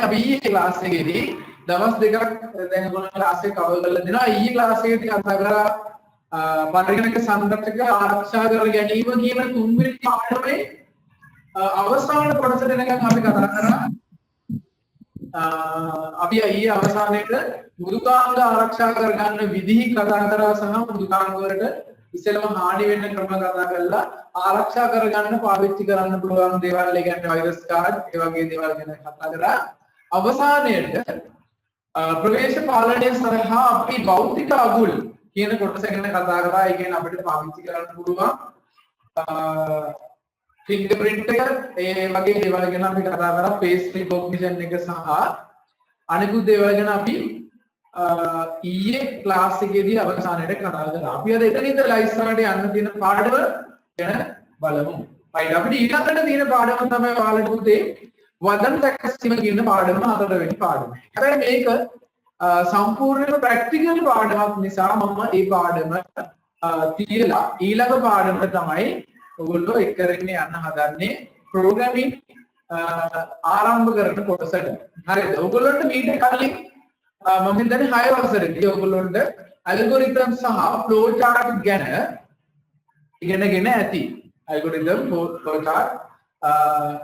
අපි ක්ලාස් එකේදී දවස් දෙකක් දැන් ඔයගොල්ලෝ ක්ලාස් එක කවර් කරලා දෙනවා. ඊයේ ක්ලාස් එකේදී කතා කරා පරිගණක සංරක්ෂක ආරක්ෂා කර ගැනීම කියන තුන්වෙනි පාඩමේ අවසාන කොටස දෙනකන් අපි කතා කරා. අපි ඊයේ අවසානයේදී මෘදුකාංග ආරක්ෂා කරගන්න විදිහ කතා කරා සහ මෘදුකාංග වලට ඉස්සෙල්ලම හානි වෙන්න ක්‍රම කතා කරලා ආරක්ෂා කරගන්න පාවිච්චි කරන්න පුළුවන් දේවල් ඒ කියන්නේ වෛරස් කාඩ් ඒ වගේ දේවල් ගැන කතා කරා. අවසානයේදී ප්‍රවේශ පාලනය සඳහා අපි භෞතික අගුල් කියන කොටස ගැන කතා කරා. ඒ කියන්නේ අපිට පාවිච්චි කරන්න පුළුවන් fingerprint එක ඒ වගේ දේවල් ගැන අපි කතා කරා. face recognition එක සහ අනිකුත් දේවල් ගැන අපි ඊයේ ක්ලාස් එකේදී අවසානයේදී කතා කරා. අපි අද එතන ඉඳලා ඉස්සරහට යන්න තියෙන පාඩම ගැන බලමු. right අපිට ඊළඟට තියෙන පාඩම තමයි ඔයාලට පුතේ වදන් දැක්කීම කියන පාඩම හතරවෙනි පාඩම. හැබැයි මේක සම්පූර්ණයෙන්ම ප්‍රැක්ටිකල් පාඩමක් නිසා මම මේ පාඩම තියලා ඊළඟ පාඩමට තමයි ඔයගොල්ලෝ එක් කරගෙන යන්න හදන්නේ ප්‍රෝග්‍රෑමින් ආරම්භ කරන කොටසට. හරිද? ඔයගොල්ලන්ට මීට කලින් මම හිතන්නේ 6 වසරේදී ඔයගොල්ලොන්ට ඇල්ගොරිතම් සහ ෆ්ලෝ චාර්ට් ගැන ඉගෙනගෙන ඇති. ඇල්ගොරිතම් ෆ්ලෝ චාර්ට්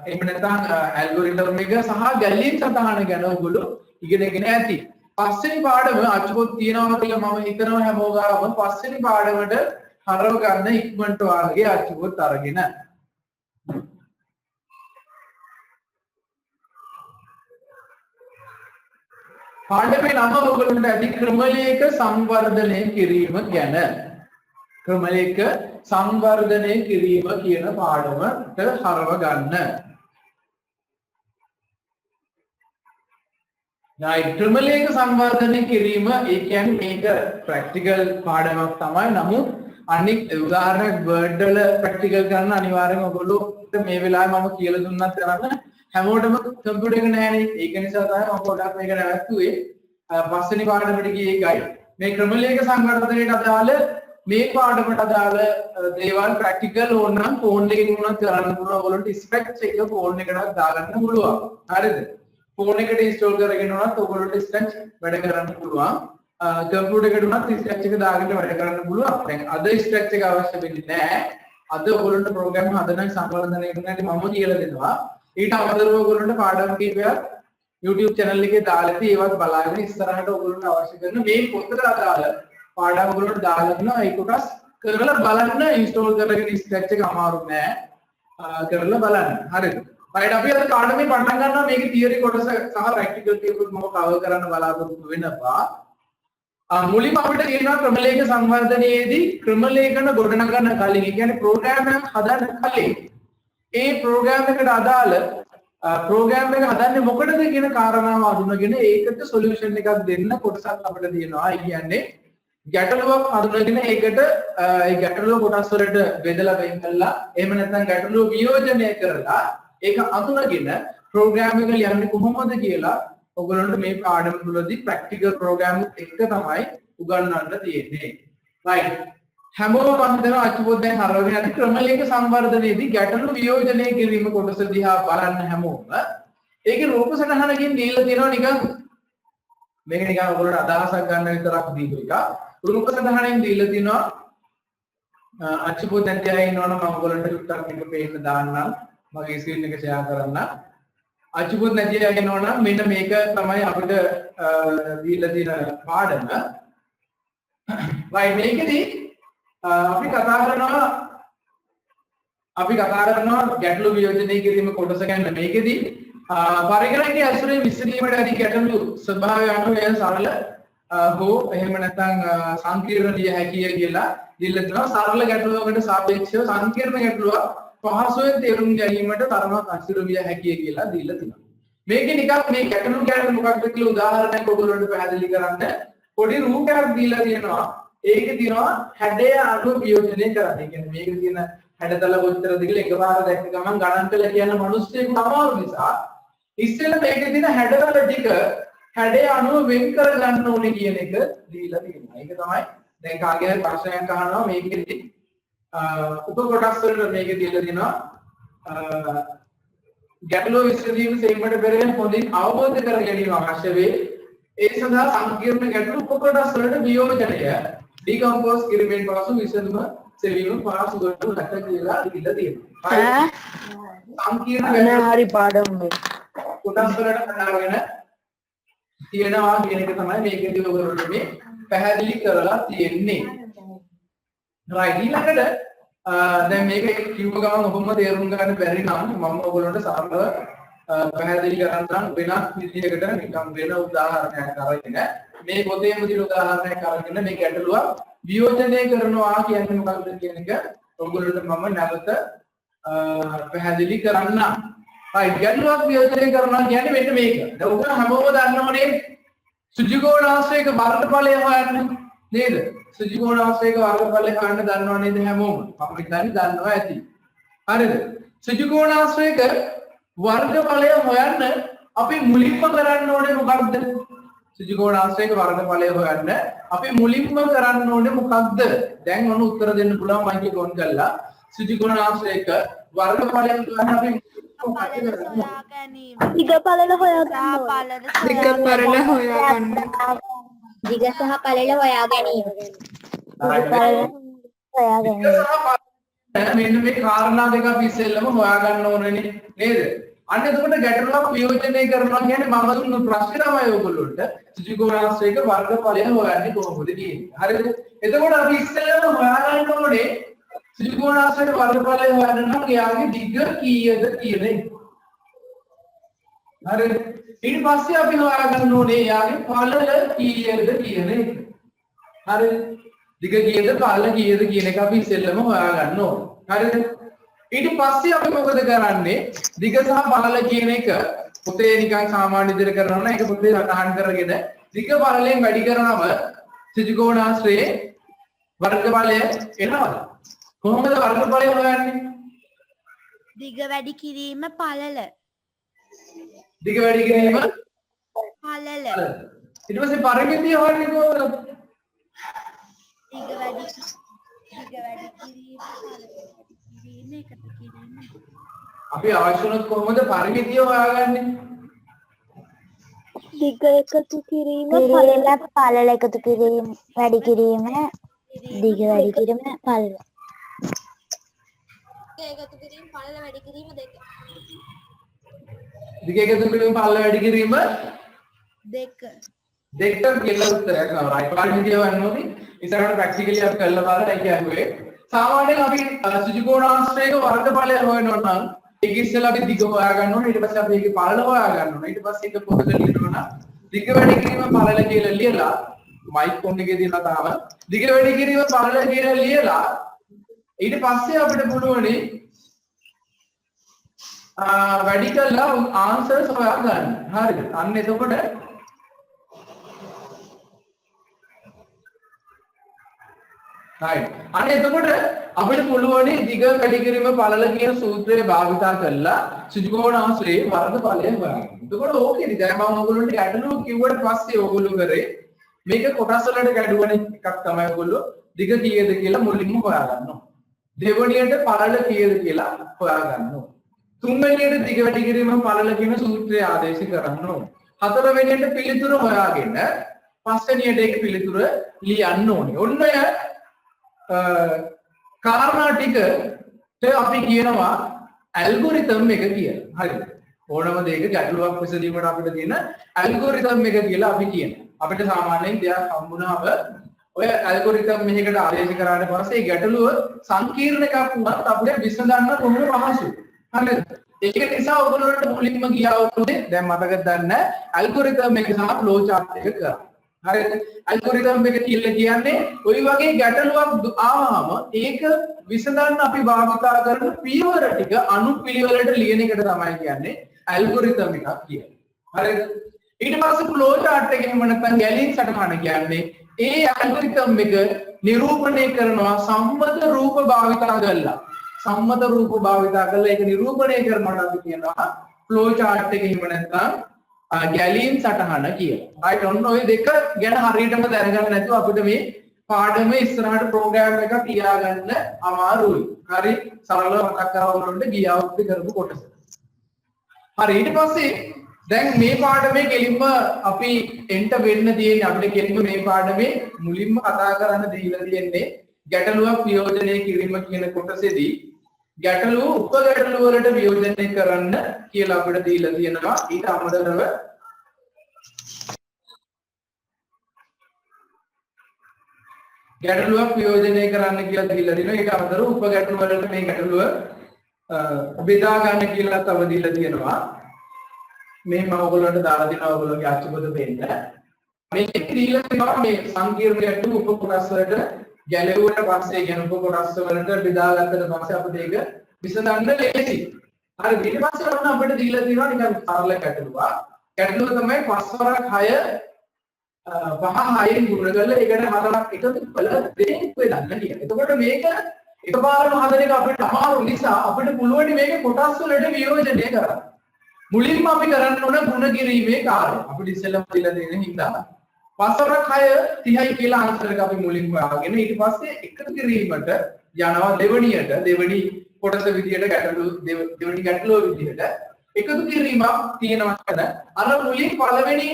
එහෙම නැත්නම් ඇල්ගොරිතම් එක සහ ගැලීම් සටහන ගැන ඔයගොල්ලෝ ඉගෙනගෙන ඇති. පස්වෙනි පාඩම අච්චුපොත් තියෙනවා කියලා මම හිතනවා හැමෝගාම පස්වෙනි පාඩමට හරව ගන්න ඉක්මනට වාගේ අච්චුපොත් අරගෙන පාඩමේ නම ඔයගොල්ලන්ට ඇති ක්‍රමලේඛ සංවර්ධනය කිරීම ගැන. ක්‍රමලේඛ සංවර්ධනය කිරීම කියන පාඩමට හරව ගන්න. ක්‍රමලේඛ සංවර්ධනය කිරීම ඒ කියන්නේ මේක ප්‍රැක්ටිකල් පාඩමක් තමයි. නමුත් අනිත් උදාහරණයක් වර්ඩ් වල ප්‍රැක්ටිකල් කරන්න අනිවාර්යයෙන්ම ඔයගොල්ලෝ මේ වෙලාවේ මම කියලා දුන්නත් කරන්න හැමෝටම කම්පියුටර් එක නැහැනේ. ඒක නිසා තමයි මම පොඩ්ඩක් මේක නැවැත්තුවේ. පස්වෙනි පාඩමට ගියේ ඒකයි. මේ ක්‍රමලේඛ සංවර්ධනයට අදාළ මේ පාඩමට අදාළ දේවල් ප්‍රැක්ටිකල් ඕනනම් ෆෝන් එකකින් උනත් කරන්න පුළුවන්. ඔයගොල්ලන්ට ස්පෙක්ස් එක ෆෝන් එකකට දාගන්න පුළුවන්. හරිද? ෆෝන් එකට ඉන්ස්ටෝල් කරගෙන උනත් ඔයගොල්ලන්ට ස්පෙක්ස් වැඩ කරන්න පුළුවන්. කම්පියුටර් එකට උනත් ස්පෙක්ස් එක දාගෙන වැඩ කරන්න පුළුවන්. දැන් අද ස්පෙක්ස් එක අවශ්‍ය වෙන්නේ නැහැ. අද ඔයගොල්ලන්ට ප්‍රෝග්‍රෑම් හදන සංවර්ධනය කරන්න මම කියලා දෙනවා. ඊට අමතරව ඔයගොල්ලන්ට පාඩම් කීපයක් YouTube channel එකේ දාලා තියෙයි. ඒවත් බලාගෙන ඉස්සරහට ඔයගොල්ලන්ට අවශ්‍ය කරන මේ පොතට අදාළ පාඩම් ඔයගොල්ලන්ට දාලා දෙනවා. ඒ කොටස් කරලා බලන්න. ඉන්ස්ටෝල් කරගෙන ස්ක්‍රැච් එක අමාරු නෑ. කරලා බලන්න. හරිද? right අපි අද පාඩමේ පටන් ගන්නවා. මේකේ තියරි කොටස සහ ප්‍රැක්ටිකල් ටිකකුත් මම කවර් කරන්න බලාපොරොත්තු වෙනවා. මුලින්ම අපිට තියෙනවා ක්‍රමලේඛ සංවර්ධනයේදී ක්‍රමලේඛන ගොඩනගන්න කලින්, ඒ කියන්නේ ප්‍රෝග්‍රෑම් එකක් හදන්න කලින් ඒ ප්‍රෝග්‍රෑම් එකට අදාළ ප්‍රෝග්‍රෑම් එක හදන්නේ මොකටද කියන කාරණාව අඳුනගෙන ඒකට සොලියුෂන් එකක් දෙන්න කොටසක් අපිට තියෙනවා. ඒ කියන්නේ ගැටලුවක් හඳුනගෙන ඒකට ඒ ගැටලුව කොටස් වලට බෙදලා වෙන් කළා. එහෙම නැත්නම් ගැටලුව වියෝජනය කරලා ඒක අඳුනගෙන ප්‍රෝග්‍රෑම් එක ලියන්නේ කොහොමද කියලා ඔයගොල්ලන්ට මේ පාඩම තුලදී ප්‍රැක්ටිකල් ප්‍රෝග්‍රෑම් එක තමයි උගන්වන්න තියෙන්නේ. right හැමෝම පන්දන අච්චුපොත් දැන් හරවගෙන යන ක්‍රමලේඛ සංවර්ධනයේදී ගැටලු වියෝජනය කිරීම කොටස දිහා බලන්න හැමෝම. ඒකේ රූප සටහනකින් දීලා තියෙනවා නිකන් මේක නිකන් ඔයගොල්ලන්ට අදහසක් ගන්න විතරක් දීපු එක. රූප සටහනෙන් දීලා තියෙනවා අච්චුපොත් දැන් තියාගෙන ඉන්නවනම් මම ඔයගොල්ලන්ට උත්තර ටික පේන්න දාන්නම්. මගේ ස්ක්‍රීන් එක ෂෙයා කරන්න. අච්චුපොත් නැති අය ඉන්නවනම් මෙන්න මේක තමයි අපිට දීලා තියෙන පාඩම. right මේකෙදී අපි කතා කරනවා ගැටලු වියෝජනය කිරීම කොටස ගැන. මේකෙදී පරිගණකයේ ඇසුරේ විසඳීමට ඇති ගැටලු ස්වභාවය අනුව එය සරල හෝ එහෙම නැත්නම් සංකීර්ණ විය හැකිය කියලා දීලා තියෙනවා. සරල ගැටලුවකට සාපේක්ෂව සංකීර්ණ ගැටලුවක් පහසුවෙන් තේරුම් ගැනීමට තරමක් අසීරු විය හැකිය කියලා දීලා තියෙනවා. මේකේ නිකන් මේ ගැටලු කියන්නේ මොකක්ද කියලා උදාහරණයක් ඔයගොල්ලන්ට පැහැදිලි කරන්න පොඩි රූපයක් දීලා තියෙනවා. ඒකේ තියෙනවා හැඩය අනුව වියෝජනය කරන්න. ඒ කියන්නේ මේකේ තියෙන හැඩතල කොච්චරද කියලා එකපාර දැක්ක ගමන් ගණන් කළ කියන මිනිස්සුන්ට අමාරු නිසා ඉස්සෙල්ලා මේකේ තියෙන හැඩතල ටික හැඩය අනුව වෙන් කර ගන්න ඕනේ කියන එක දීලා තියෙනවා. ඒක තමයි දැන් කාගේ හරි ප්‍රශ්නයක් අහනවා මේකෙදි උප කොටස් වලට මේකේ දීලා තියෙනවා ගැටලුව විසඳීම සෙයිමට පෙරගෙන හොඳින් අවබෝධ කර ගැනීම අවශ්‍ය වේ. ඒ සඳහා සංකීර්ණ ගැටලු උපකොටස් වලට වියෝජනය ඩිකම්පෝස් කිරීමෙන් පසු විසඳුම සෙවීම පාසු කරනු නැත කියලා දීලා තියෙනවා. සංකීර්ණ ගැටලු හරි පාඩම් මේ. කොටස් වලට කඩාගෙන තියෙනවා කියන එක තමයි මේකේදී ඔයගොල්ලෝ මේ පැහැදිලි කරලා තියෙන්නේ. right ඊළඟට දැන් මේක කිව්ව ගමන් ඔබම තේරුම් ගන්න බැරි නම් මම ඔයගොල්ලන්ට සරලව පැහැදිලි කරන්නම් වෙනත් විදිහකට නිකම් වෙන උදාහරණයක් අරගෙන මේ පොතේම තියෙන උදාහරණයක් අරගෙන මේ ගැටලුව වියෝජනය කරනවා කියන්නේ මොකක්ද කියන එක ඔයගොල්ලන්ට මම නැවත පැහැදිලි කරන්නම්. right ගැටලුවක් වියෝජනය කරනවා කියන්නේ මෙන්න මේක. දැන් ඔයගොල්ලෝ හැමෝම දන්නවනේ සුජිගෝණාශ්‍රයක වර්ගඵලය හොයන්න නේද? සුජිගෝණාශ්‍රයක වර්ගඵලය හොයන්න දන්නව නේද හැමෝම? මම හිතන්නේ දන්නවා ඇති. හරිද? සුජිගෝණාශ්‍රයක වර්ගඵලය හොයන්න අපි මුලින්ම කරන්න ඕනේ මොකක්ද? සුජිගෝණාශ්‍රයක වර්ගඵලය හොයන්න අපි මුලින්ම කරන්න ඕනේ මොකක්ද? දැන් ඔන්න උත්තර දෙන්න පුළුවන් මයික් එක ඔන් කරලා. සුජිගෝණාශ්‍රයක වර්ගඵලය හොයන්න අපි දිගපළල හොයා ගන්න. දිග සහ පළල හොයා ගැනීම. මෙන්න මේ කාරණා දෙක අපි ඉස්සෙල්ලම හොයාගන්න ඕනේ නේද? අන්න එතකොට ගැටලුවක් වියෝජනය කරනවා කියන්නේ මම දුන්න ප්‍රශ්නේ තමයි ඔයගොල්ලෝට සුජිගෝණාශ්‍රයක වර්ගඵලය හොයන්නේ කොහොමද කියන්නේ. හරිද? එතකොට අපි ඉස්සෙල්ලම හොයාගන්න ඕනේ සුජිගෝණාශ්‍රයක වර්ගඵලය හොයන්න නම් එයාගේ දිග කීයද කියන එක. හරිද? ඊට පස්සේ අපි හොයාගන්න ඕනේ එයාගේ පළල කීයද කියන එක. හරිද? දිග කීයද පළල කීයද කියන එක අපි ඉස්සෙල්ලම හොයාගන්න ඕනේ. හරිද? ඊට පස්සේ අපි මොකද කරන්නේ? දිග සහ පළල කියන එක පොතේ නිකන් සාමාන්‍ය විදිහට කරනවා නම් ඒක පොතේ සටහන් කරගෙන දිග පළලෙන් වැඩි කරනම සුජිගෝණාශ්‍රයේ වර්ගඵලය එනවද? කොහොමද වර්ගඵලය හොයන්නේ? දිග වැඩි කිරීම පළල. දිග වැඩි කිරීම පළල. ඊට පස්සේ පරිමිතිය හොයන්නේ කොහොමද? දිග වැඩි කිරීම පළල එකතු කිරීම. අපි අවශ්‍ය වුණොත් කොහොමද පරිමිතිය හොයාගන්නේ? දිග එකතු කිරීම පළල එකතු කිරීම වැඩි කිරීම දිග වැඩි කිරීම පළල. එකතු කිරීම පළල වැඩි කිරීම දෙක. දිග එකතු කිරීම පළල වැඩි කිරීම දෙක. දෙක කියලා උත්තරයක් නම right පරිමිතිය හොයන්න ඕනේ. ඉස්සරහට ප්‍රැක්ටිකලි අපි කරලා බලලා ඒක ඇහුවේ. සාමාන්‍යයෙන් අපි සුජිගෝණාශ්‍රයක වර්ගඵලය හොයනවා නම් ඒක ඉස්සෙල්ලා අපි දිග හොයා ගන්න ඕනේ. ඊට පස්සේ අපි ඒකේ පළල හොයා ගන්න ඕනේ. ඊට පස්සේ ඒක පොතක ලියනවා නම් දිග වැඩි කිරීම පළල කියලා ලියලා මයික් ෆෝන් එකේ දාලා තාම දිග වැඩි කිරීම පළල කියලා ලියලා ඊට පස්සේ අපිට පුළුවනි වැඩි කළා ආන්සර්ස් හොයා ගන්න. හරිද? අන්න එතකොට right. අන්න එතකොට අපිට පුළුවනි දිග වැඩි කිරීම පළල කියන සූත්‍රය භාවිතා කරලා සුජිගෝණාශ්‍රයේ වර්ගඵලය හොයන්න. එතකොට ඕකේනේ. දැන් මම ඔයගොල්ලන්ට ගැටලුව කිව්වට පස්සේ ඔයගොල්ලෝ කරේ මේක කොටස් වලට ගැඩුවනේ එකක් තමයි ඔයගොල්ලෝ දිග කීයද කියලා මුලින්ම හොයාගන්න ඕනේ. දෙවෙනියට පළල කීයද කියලා හොයාගන්න ඕනේ. තුන්වෙනියට දිග වැඩි කිරීම පළල කියන සූත්‍රය ආදේශ කරන්න ඕනේ. හතරවෙනියට පිළිතුර හොයාගෙන පස්වෙනියට ඒක පිළිතුර ලියන්න ඕනේ. ඔන්න ඔය කාරණා ටිකට අපි කියනවා ඇල්ගොරිතම් එක කියලා. හරිද? ඕනම දෙයක ගැටලුවක් විසඳීමට අපිට තියෙන ඇල්ගොරිතම් එක කියලා අපි කියනවා. අපිට සාමාන්‍යයෙන් දෙයක් හම්බුනහම ඔය ඇල්ගොරිතම් එකකට ආදේශ කරාට පස්සේ ගැටලුව සංකීර්ණ එකක් වුණත් අපිට විසඳන්න කොහොමද පහසුයි. හරිද? ඒක නිසා ඔයගොල්ලන්ට මුලින්ම ගියා වුණේ දැන් මතකද දන්න ඇල්ගොරිතම් එක සහ ෆ්ලෝ chart එක කරා. හරිද? ඇල්ගොරිතම් එක කියලා කියන්නේ ওই වගේ ගැටලුවක් ආවම ඒක විසඳන්න අපි භාවිතා කරන පියවර ටික අනුපිළිවෙලට ලියන එකට තමයි කියන්නේ ඇල්ගොරිතම් එකක් කියන්නේ. හරිද? ඊට පස්සේ ෆ්ලෝ chart එකේම නැත්නම් ගැලීම් සටහන කියන්නේ ඒ ඇල්ගොරිතම් එක නිරූපණය කරනවා සම්මත රූප භාවිතා කරලා. සම්මත රූප භාවිතා කරලා ඒක නිරූපණය කරනවට අපි කියනවා ෆ්ලෝ chart එකේම නැත්නම් ගැලීම් සටහන කියලා. right ඔන්න ඔය දෙක ගැන හරියටම දැනගන්න නැතුව අපිට මේ පාඩමේ ඉස්සරහට ප්‍රෝග්‍රෑම් එකක් ලියාගන්න අමාරුයි. හරි සරලව මතක් කරගන්න ගිය අවුරුද්දේ කරපු කොටස. හරි ඊට පස්සේ දැන් මේ පාඩමේ කෙලින්ම අපි එන්ට වෙන්න තියෙන්නේ අපිට කෙලින්ම මේ පාඩමේ මුලින්ම කතා කරන්න දීලා තියෙන්නේ ගැටලුවක් වියෝජනය කිරීම කියන කොටසේදී ගැටලුව උපගැටලු වලට වියෝජනය කරන්න කියලා අපිට දීලා තියෙනවා ඊට අමතරව ගැටලුවක් වියෝජනය කරන්න කියලා දීලා තියෙනවා ඊට අමතරව උපගැටලු වලට මේ ගැටලුව බෙදා ගන්න කියලා තව දීලා තියෙනවා මේ මම ඔයගොල්ලන්ට දාලා දෙනවා ඔයගොල්ලෝගේ අච්චුපත දෙන්න මේක දීලා තියෙනවා මේ සංකීර්ණ ගැටලු උප කොටස් වලට ගැලවුවට පස්සේ කියන උප කොටස් වලට බෙදාගත්තට පස්සේ අපිට ඒක විසඳන්න ලේසි. හරි ඊට පස්සේ ඔන්න අපිට දීලා තියෙනවා නිකන් සරල ගැටලුවක්. ගැටලුව තමයි 5 වරක් 6 6න් ගුණ කරලා ඒකට 4ක් එකතු කළා දෙකක් වෙදන්න කියන. එතකොට මේක එකපාරම හදන එක අපිට අමාරු නිසා අපිට පුළුවන් මේක කොටස් වලට වියෝජනය කරන්න. මුලින්ම අපි කරන්න ඕන ගුණ කිරීමේ කාර්යය. අපිට ඉස්සෙල්ලාම දීලා දෙන හින්දා 5 වරක් 6 30යි කියලා ආන්සර් එක අපි මුලින්ම ආගෙන ඊට පස්සේ එකතු කිරීමට යනවා දෙවෙනි කොටස විදියට ගැටලු දෙවෙනි ගැටලුව විදියට එකතු කිරීමක් තියෙනවා නේද අර මුලින් පළවෙනි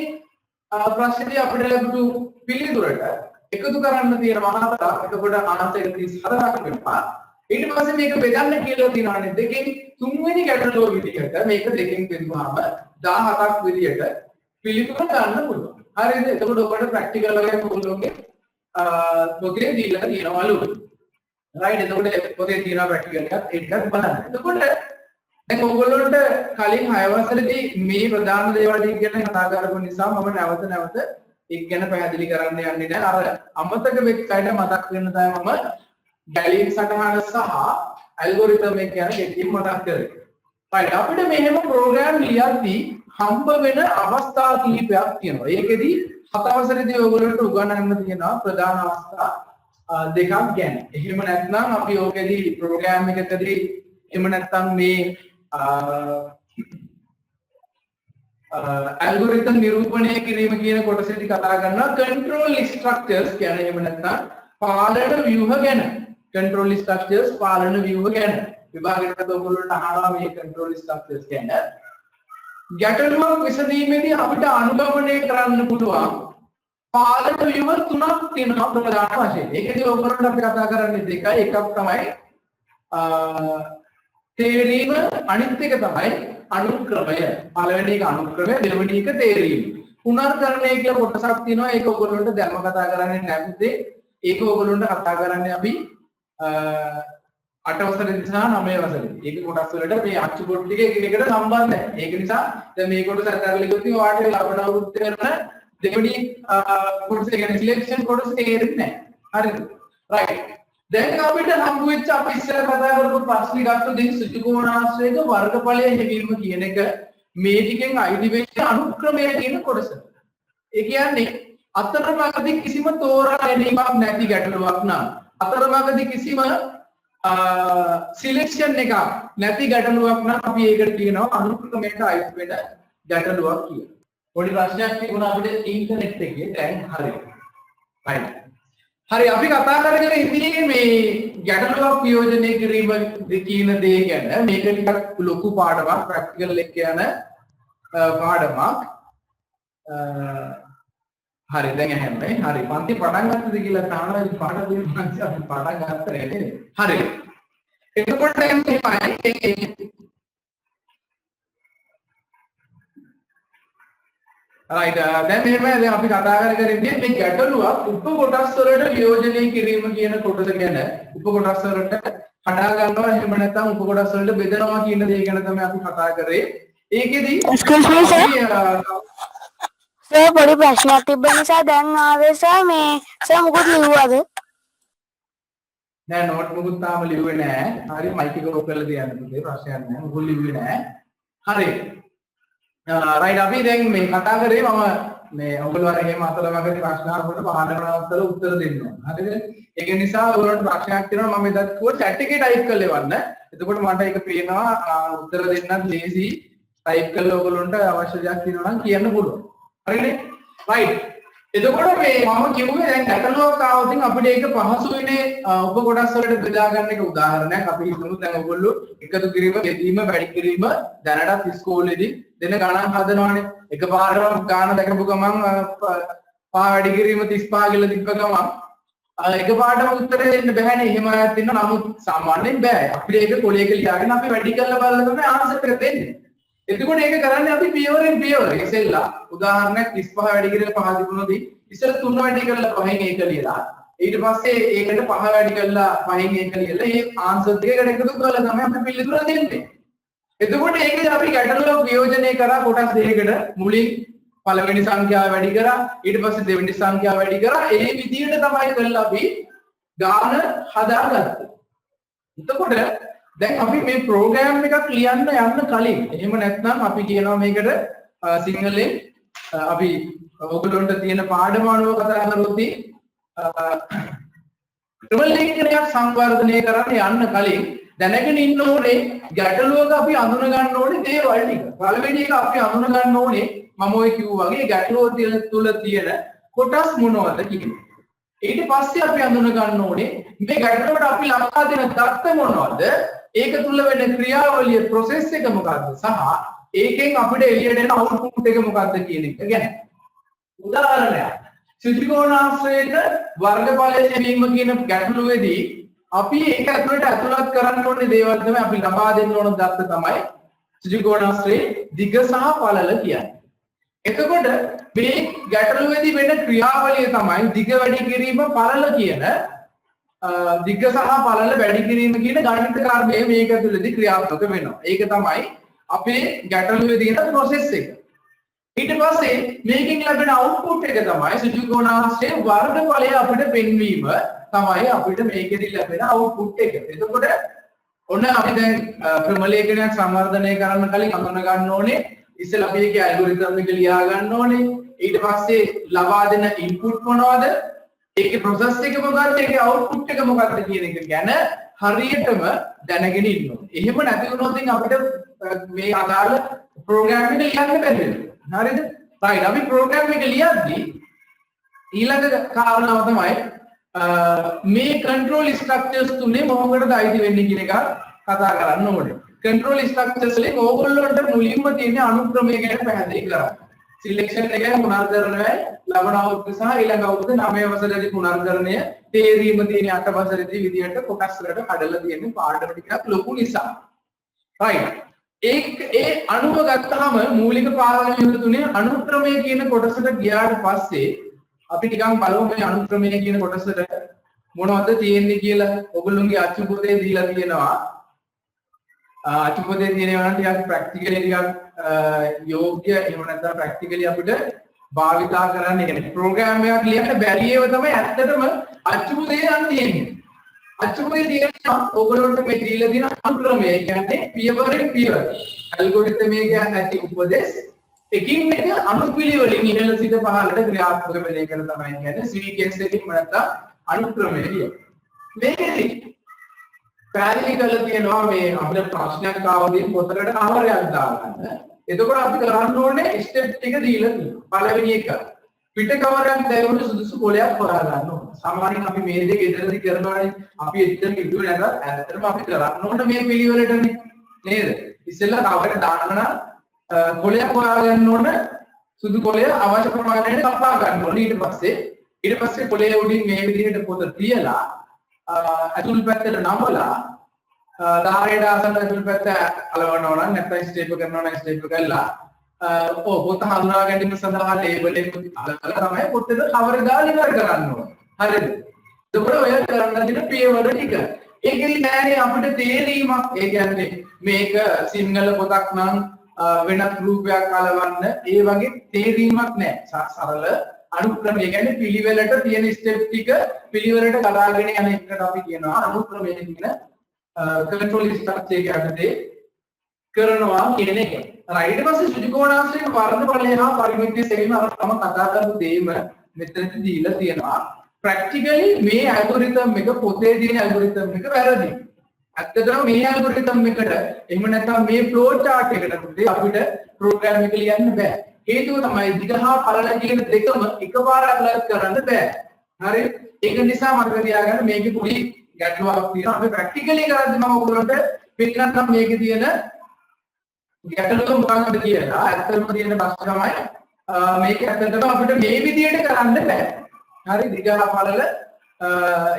ප්‍රශ්නේදී අපිට ලැබුණු පිළිතුරට එකතු කරන්න තියෙන මහාතර එතකොට ආන්සර් 34ක් වෙනවා ඊට පස්සේ මේක බෙදන්න කියලා තියෙනවා නේද දෙකෙන් තුන්වෙනි ගැටලුව විදියට මේක දෙකෙන් බෙදුවාම 17ක් විදියට පිළිතුර ගන්න පුළුවන් හරිද එතකොට ඔබට ප්‍රැක්ටිකල් වලින් ඔයගොල්ලෝගේ පොතේ දීලා තියෙනවලු රයිට් එතකොට පොතේ තියෙන ප්‍රැක්ටිකල් එකක් බලන්න එතකොට දැන් ඔයගොල්ලන්ට කලින් 6 වසරේදී මේ ප්‍රධාන දේවල් ටික ගැන කතා කරපු නිසා මම නැවත ඒක ගැන පැහැදිලි කරන්න යන්නේ නැහැ අර අමතක වෙච්ච අයට මතක් වෙන්න තමයි මම ගැලීම් සටහන සහ ඇල්ගොරිතම් එක ගැන දෙකකින් මතක් කරේ රයිට් අපිට මෙහෙම ප්‍රෝග්‍රෑම් ලියද්දී හම්බ වෙන අවස්ථා කිහිපයක් තියෙනවා. ඒකෙදි 7 වසරේදී ඔයගොල්ලන්ට උගන්වන්න තියෙනවා ප්‍රධාන අවස්ථා දෙකක් ගැන. එහෙම නැත්නම් අපි ඕකෙදි ප්‍රෝග්‍රෑම් එකකදී එහෙම නැත්නම් මේ ඇල්ගොරිතම් නිරූපණය කිරීම කියන කොටසේදී කතා කරනවා control structures කියන්නේ එහෙම නැත්නම් පාලන ව්‍යුහ ගැන. control structures පාලන ව්‍යුහ ගැන. විභාගයට ඔයගොල්ලන්ට අහනවා මේ control structures ගැන. ගැටලුවක් විසඳීමේදී අපිට අනුගමනය කරන්න පුළුවන් පාලන ව්‍යුහ තුනක් තියෙනවා ප්‍රධාන වශයෙන්. ඒකදී ඔයගොල්ලන්ට අපි කතා කරන්නේ දෙකයි. එකක් තමයි තේරීම අනිත් එක තමයි අනුක්‍රමය. පළවෙනි එක අනුක්‍රමය දෙවෙනි එක තේරීම. පුනර්කරණය කියලා කොටසක් තියෙනවා. ඒක ඔයගොල්ලන්ට දැම්ම කතා කරන්නේ නැත්නම් ඒක ඔයගොල්ලන්ට කතා කරන්නේ අපි 8 වසරේදී සහ 9 වසරේදී. ඒක කොටස් වලට මේ අච්චු පොත් ටික එකිනෙකට සම්බන්ධ නැහැ. ඒක නිසා දැන් මේ කොටස අතහැරලා ගියොත් ඔයාලට ලබන අවුරුද්ද කරන දෙවෙනි කොටස කියන්නේ සිලෙක්ෂන් කොටස තේරෙන්නේ නැහැ. හරිද? රයිට්. දැන් අපිට හම්බ වෙච්ච අපි ඉස්සර කතා කරපු ප්‍රශ්නේ ගත්ත දෙන සුචිකෝණාශ්‍රයක වර්ගඵලය හැවීම කියන එක මේ ටිකෙන් අයිති වෙච්ච අනුක්‍රමය කියන කොටස. ඒ කියන්නේ අතරමඟදී කිසිම තෝරා ගැනීමක් නැති ගැටලුවක් නම් අතරමඟදී කිසිම සිලෙක්ෂන් එකක් නැති ගැටලුවක් නම් අපි ඒකට කියනවා අනුක්‍රමයට අයිති වෙන ගැටලුවක් කියලා. පොඩි ප්‍රශ්නයක් තිබුණා අපිට ඉන්ටර්නෙට් එකේ දැන් හරි. right. හරි අපි කතා කරගෙන ඉන්නේ මේ ගැටලුවක් වියෝජනය කිරීම කියන දේ ගැන. මේක ටිකක් ලොකු පාඩමක් ප්‍රැක්ටිකල් එක යන පාඩමක්. හරි දැන් ඇහෙන්නේ. හරි පන්ති පටන් ගත්තද කියලා තානවා ඉතින් පාඩම් දෙන්න අපි පටන් ගත්තා නේද? හරි. එතකොට දැන් මෙහෙමයි right දැන් මෙහෙමයි දැන් අපි කතා කරගෙන ඉන්නේ මේ ගැටලුවක් උප කොටස් වලට වියෝජනය කිරීම කියන කොටස ගැන. උප කොටස් වලට හදා ගන්නවා එහෙම නැත්නම් උප කොටස් වලට බෙදනවා කියන දේ ගැන තමයි අපි කතා කරේ. ඒකෙදි සර් පොඩි ප්‍රශ්නයක් තිබ්බ නිසා දැන් ආවේ සර් මේ සර් මොකද ලිව්වද? නෑ නෝට් මොකුත් තාම ලිව්වේ නෑ. හරි මයික් එක ඔෆ් කරලා තියන්න පුතේ ප්‍රශ්නයක් නෑ. මොකුත් ලිව්වේ නෑ. හරි. රයිට් අපි දැන් මේ කතා කරේ මම මේ ඔයගොල්ලෝ අර එහෙම අතරමඟදී ප්‍රශ්න අහනකොට පාඩමවල උත්තර දෙන්න ඕන. හරිද? ඒක නිසා ඔයගොල්ලන්ට ප්‍රශ්නයක් තියෙනවා මම එදත් කිව්වා chat එකේ type කරලා එවන්න. එතකොට මට ඒක පේනවා උත්තර දෙන්නත් ලේසි. type කරලා ඔයගොල්ලන්ට අවශ්‍ය දෙයක් තියෙනවා නම් කියන්න පුළුවන්. හරිනේ? right. එතකොට මේ මම කිව්වේ දැන් ගැටලුවක් ආවොත් අපිට ඒක පහසු වෙන්නේ උප කොටස් වලට බෙදා ගන්න එක උදාහරණයක් අපි හිතමු දැන් ඔයගොල්ලෝ එකතු කිරීම, ගෙදීම, වැඩි කිරීම දැනටත් ඉස්කෝලේදී දෙන ගණන් හදනවානේ. එකපාරටම ගාන දැකපු ගමන් පහ වැඩි කිරීම 35 කියලා තිබ්බ ගමන් එකපාරටම උත්තරේ දෙන්න බෑනේ. එහෙම අයත් ඉන්නවා. නමුත් සාමාන්‍යයෙන් බෑ. අපිට ඒක කොලයක ලියාගෙන අපි වැඩි කරලා බලලා තමයි ආන්සර් එක දෙන්නේ. එතකොට ඒක කරන්නේ අපි පියවරෙන් පියවර ඉස්සෙල්ලා උදාහරණයක් 35 වැඩි කරලා 5 තිබුණොදී ඉස්සෙල්ලා 3 වැඩි කරලා 5න් 1 ලියලා ඊට පස්සේ ඒකට 5 වැඩි කරලා 5න් 1 ලියලා මේ ආන්සර් දෙකකට එකතු කරලා තමයි අපි පිළිතුර දෙන්නේ. එතකොට ඒකදී අපි ගැටලුවක් වියෝජනය කරා කොටස් දෙකකට මුලින් පළවෙනි සංඛ්‍යාව වැඩි කරා ඊට පස්සේ දෙවෙනි සංඛ්‍යාව වැඩි කරා ඒ විදිහට තමයි කරලා අපි ගාන හදාගත්තේ. එතකොට දැන් අපි මේ ප්‍රෝග්‍රෑම් එකක් ලියන්න යන්න කලින් එහෙම නැත්නම් අපි කියනවා මේකට සිංහලෙන් අපි ඔයගොල්ලන්ට තියෙන පාඩම අනුව කතා කරොත් ක්‍රමලේඛනයක් සංවර්ධනය කරන්න යන්න කලින් දැනගෙන ඉන්න ඕනේ ගැටලුවක අපි අඳුන ගන්න ඕනේ දේවල් ටික. පළවෙනි එක අපි අඳුන ගන්න ඕනේ මම ඔය කිව්වා වගේ ගැටලුව තුල තියෙන කොටස් මොනවද කියන්නේ. ඊට පස්සේ අපි අඳුන ගන්න ඕනේ මේ ගැටලුවට අපි ලබා දෙන தත්ත මොනවද? ඒක තුල වෙන ක්‍රියාවලිය process එක මොකක්ද සහ ඒකෙන් අපිට එළියට එන output එක මොකක්ද කියන එක ගැන. උදාහරණයක් ත්‍රිකෝණාශ්‍රයක වර්ගඵලය ලැබීම කියන ගැටලුවේදී අපි ඒක ඇතුළත් කරන්න ඕනේ දේවල් තමයි අපි ලබා දෙන්න ඕන දත්ත තමයි ත්‍රිකෝණාශ්‍රයේ දිග සහ පළල කියන්නේ. එතකොට මේ ගැටලුවේදී වෙන ක්‍රියාවලිය තමයි දිග වැඩි කිරීම පළල කියන දිග සහ පළල වැඩි කිරීම කියන ගණිත කර්මය මේක ඇතුළතදී ක්‍රියාත්මක වෙනවා. ඒක තමයි අපේ ගැටලුවේ තියෙන process එක. ඊට පස්සේ මේකෙන් ලැබෙන output එක තමයි ත්‍රිකෝණාශ්‍රයේ වර්ගඵලය අපිට පෙන්වීම තමයි අපිට මේකෙදී ලැබෙන output එක. එතකොට ඔන්න අපි දැන් ක්‍රමලේඛනයක් සංවර්ධනය කරන්න කලින් අඳුන ගන්න ඕනේ ඉස්සෙල්ලා අපි ඒකේ ඇල්ගොරිතම් එක ලියා ගන්න ඕනේ. ඊට පස්සේ ලබා දෙන input මොනවද? ඒකේ process එක මොකක්ද? ඒකේ output එක මොකක්ද කියන එක ගැන හරියටම දැනගෙන ඉන්න ඕනේ. එහෙම නැති වුණොත් අපිට මේ අදාළ ප්‍රෝග්‍රෑම් එක ලියන්න බැරි වෙනවා. හරිද? right. අපි ප්‍රෝග්‍රෑම් එක ලියද්දී ඊළඟ කාරණාව තමයි මේ control structures තුනේ මොකකටද අයිති වෙන්නේ කියන එක කතා කරන්න ඕනේ. control structures වලින් ඕගොල්ලන්ට මුලින්ම තියෙන අනුක්‍රමය ගැන පැහැදිලි කරන්න. selection එක පුනර්කරණය ලබන අවුරුද්ද සහ ඊළඟ අවුරුද්ද 9 වසරේදී පුනර්කරණය තේරීම තියෙන 8 වසරේදී විදියට කොටස් වලට කඩලා තියෙන පාඩම ටිකක් ලොකු නිසා. right. ඒ අනුව ගත්තාම මූලික පාඩම් යුතු තුනේ අනුක්‍රමය කියන කොටසට ගියාට පස්සේ අපි ටිකක් බලමු මේ අනුක්‍රමය කියන කොටසට මොනවද තියෙන්නේ කියලා. ඔයගොල්ලෝගේ අච්චු පොතේ දීලා තියෙනවා. අච්චු පොතේ තියෙනවා නම් ටිකක් ප්‍රැක්ටිකලි ටිකක් යෝග්‍ය එහෙම නැත්නම් ප්‍රැක්ටිකලි අපිට භාවිතා කරන්න කියන්නේ ප්‍රෝග්‍රෑම් එකක් ලියන්න බැරි ඒවා තමයි ඇත්තටම අච්චු පොතේ නම් තියෙන්නේ. අච්චු පොතේ තියෙනවා ඔයගොල්ලන්ට මේ දීලා තියෙන අනුක්‍රමය කියන්නේ පියවරෙන් පියවර. ඇල්ගොරිතම් එක ඇති උපදේශ එකින් එක අනුපිළිවෙලින් ඉහළ සිට පහළට ක්‍රියාත්මක වෙන එක තමයි කියන්නේ සීක්වෙන්ස් එකකින් නැත්නම් අනුක්‍රමය කියන. මේකෙදි පැහැදිලි කරලා තියෙනවා මේ අපිට ප්‍රශ්නයක් ආවදී පොතකට ආවරයක් දාගන්න. එතකොට අපි කරන්න ඕනේ ස්ටෙප් ටික දීලා තියෙනවා. පළවෙනි එක පිට කවරයක් දැවුණු සුදුසු කොලයක් හොයා ගන්න ඕනේ. සාමාන්‍යයෙන් අපි මේ දෙක ඉදරදී කරනවානේ. අපි එච්චර කිව්වේ නැතත් ඇත්තටම අපි කරන්න ඕනේ මේ පිළිවෙලටනේ. නේද? ඉස්සෙල්ලා කවරයක් දාන්න නම් කොලයක් හොයාගන්න ඕන සුදු කොලය අවශ්‍ය ප්‍රමාණයට කපා ගන්න ඕන. ඊට පස්සේ කොලේ උඩින් මේ විදිහට පොත තියලා අතුල් පැත්තට නමලා ධාරයට ආසන්න අතුල් පැත්ත අලවනවා නම් නැත්නම් ස්ටේප් කරනවා නම් ස්ටේප් කරලා පොත හඳුනා ගැනීම සඳහා ලේබල් එක අලවලා තමයි පොතේ කවර දාලා ඉවර කරන්න ඕන. හරිද? එතකොට ඔය කරන්න දෙන පියවර ටික. ඒකෙදි නෑනේ අපිට තේරීමක්. ඒ කියන්නේ මේක සිංහල පොතක් නම් වෙනත් රූපයක් අලවන්න ඒ වගේ තේරීමක් නැහැ. සරල අනුක්‍රමය කියන්නේ පිළිවෙලට තියෙන ස්ටෙප් ටික පිළිවෙලට කඩාගෙන යන එකට අපි කියනවා අනුක්‍රමය කියන control structure එක යටතේ කරනවා කියන එක. ඊට පස්සේ ත්‍රිකෝණාශ්‍රයක වර්ගඵලය හා පරිමිතිය සෙවීම අර තම කතා කරපු දෙයම මෙතනදී දීලා තියෙනවා. ප්‍රැක්ටිකලි මේ ඇල්ගොරිතම් එක පොතේ තියෙන ඇල්ගොරිතම් එක වැරදි. ඇත්තටම මේ ඇල්ගොරිතම් එකට එහෙම නැත්නම් මේ ෆ්ලෝ chart එකට අපිට ප්‍රෝග්‍රෑම් එක ලියන්න බෑ. හේතුව තමයි දිග හා පළල කියන දෙකම එකපාර ඇප්ලයි කරන්න බෑ. හරි? ඒක නිසා මතක තියාගන්න මේකේ පොඩි ගැටලුවක් තියෙනවා. අපි ප්‍රැක්ටිකලි කරද්දී මම ඔයගොල්ලන්ට පෙන්නන්නම් මේකේ තියෙන ගැටලුව මොකක්ද කියලා. ඇත්තටම තියෙන ප්‍රශ්න තමයි මේක ඇත්තටම අපිට මේ විදිහට කරන්න බෑ. හරි? දිග හා පළල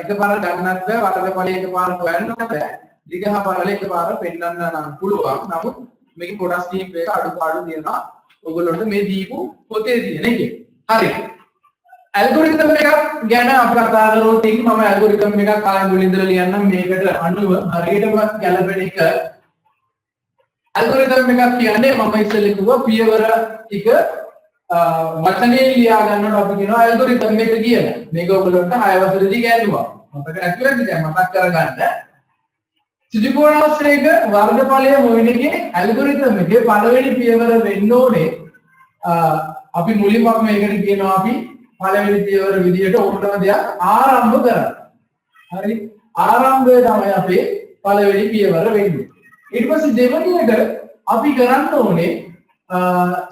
එකපාර ගන්නත් බෑ. වර්ග ඵලය එකපාර හොයන්නත් බෑ. දිග හා පළල එකපාර පෙන්නන්න නම් පුළුවන්. නමුත් මේකේ කොටස් කීපයක අඩුපාඩු තියෙනවා. ඔයගොල්ලන්ට මේ දීපු පොතේ තියෙන එකේ. හරි. ඇල්ගොරිතම් එකක් ගැන අපි කතා කරොත් මම ඇල්ගොරිතම් එකක් කාලේ මුලින් ඉඳලා ලියන්නම් මේකට අනුව හරියටම ගැලපෙන එක. ඇල්ගොරිතම් එකක් කියන්නේ මම ඉස්සෙල්ලා කිව්වා පියවර ටික වචනේ ලියා ගන්නකොට අපි කියනවා ඇල්ගොරිතම් එක කියලා. මේක ඔයගොල්ලන්ට 6 වසරේදී ගෑනුවා. මතක ඇක්චුවලි දැන් මතක් කරගන්න. ත්‍රිකෝණාශ්‍රයක වර්ගඵලය හොයන එකේ ඇල්ගොරිතම් එකේ පළවෙනි පියවර වෙන්න ඕනේ අපි මුලින්ම මේකට කියනවා අපි පළවෙනි පියවර විදියට ඕනම දෙයක් ආරම්භ කරන්න. හරි? ආරම්භය තමයි අපේ පළවෙනි පියවර වෙන්නේ. ඊට පස්සේ දෙවෙනියට අපි කරන්න ඕනේ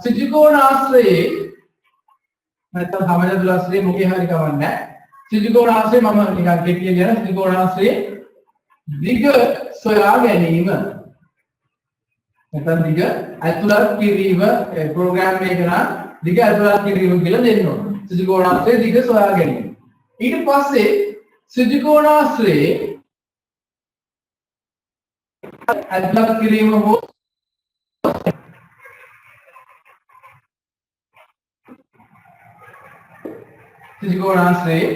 ත්‍රිකෝණාශ්‍රයේ නැත්නම් සමජදුලාශ්‍රයේ මොකේ හරි කවන්නේ. ත්‍රිකෝණාශ්‍රයේ මම නිකන් කෙටියෙන් කියන ත්‍රිකෝණාශ්‍රයේ දිග සොයා ගැනීම. නැත්නම් දිග ඇතුළත් කිරීම ප්‍රෝග්‍රෑම් එක නම් දිග ඇතුළත් කිරීම කියලා දෙන්න ඕනේ. ත්‍රිකෝණාශ්‍රයේ දිග සොයා ගැනීම. ඊට පස්සේ ත්‍රිකෝණාශ්‍රයේ ඇතුළත් කිරීම හෝ ත්‍රිකෝණාශ්‍රයේ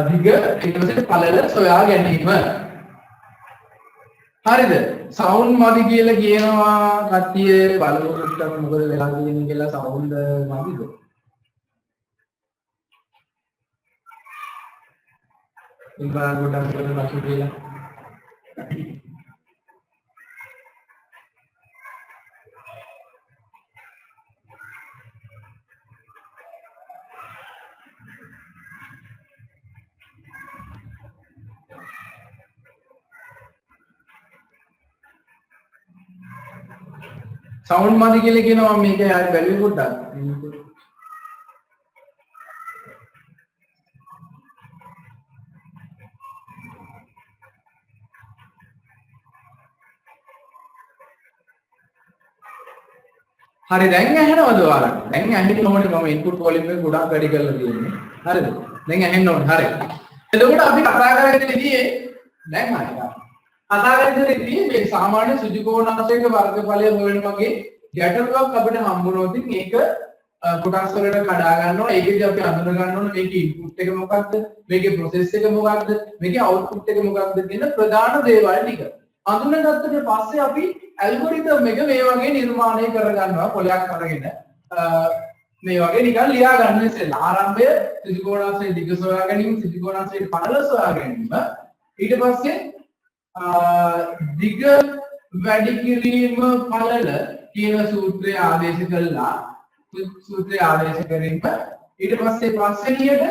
දිග ඊට පස්සේ පළල සොයා ගැනීම. හරිද? සවුන්ඩ් මදි කියලා කියනවා කට්ටිය බලනකොට මොකද වෙලා තියෙන්නේ කියලා සවුන්ඩ් මදිද? ඉබා ගොඩක් වල රසු කියලා. සවුන්ඩ් මදි කියලා කියනවා මේක යාර බැලුවේ පොඩ්ඩක්. හරි දැන් ඇහෙනවද ඔයාලට? දැන් ඇහෙන්න ඕනේ මම ඉන්පුට් වොලියුම් එක ගොඩාක් වැඩි කරලා තියෙන්නේ. හරිද? දැන් ඇහෙන්න ඕනේ. හරි. එතකොට අපි කතා කරගෙන ඉන්නේ දැන් හරි. කතා කරගෙන ඉන්නේ මේ සාමාන්‍ය ත්‍රිකෝණාශ්‍රයක වර්ගඵලය හොයන වගේ ගැටලුවක් අපිට හම්බුනොත් මේක කොටස් වලට කඩා ගන්නවා. ඒකෙදි අපි අඳුන ගන්න ඕනේ මේකේ ඉන්පුට් එක මොකක්ද? මේකේ ප්‍රොසෙස් එක මොකක්ද? මේකේ අවුට්පුට් එක මොකක්ද කියන ප්‍රධාන දේවල් ටික. අඳුනගත්තට පස්සේ අපි ඇල්ගොරිතම් එක මේ වගේ නිර්මාණය කරගන්නවා පොලයක් අරගෙන මේ වගේ නිකන් ලියා ගන්න ඉස්සෙල්ලා ආරම්භය ත්‍රිකෝණාශ්‍රයේ දිග සොයා ගැනීම ත්‍රිකෝණාශ්‍රයේ පළල සොයා ගැනීම ඊට පස්සේ දිග වැඩි කිරීම පළල කියන සූත්‍රය ආදේශ කළා සූත්‍රය ආදේශ කිරීම ඊට පස්සේ පස්වෙනියට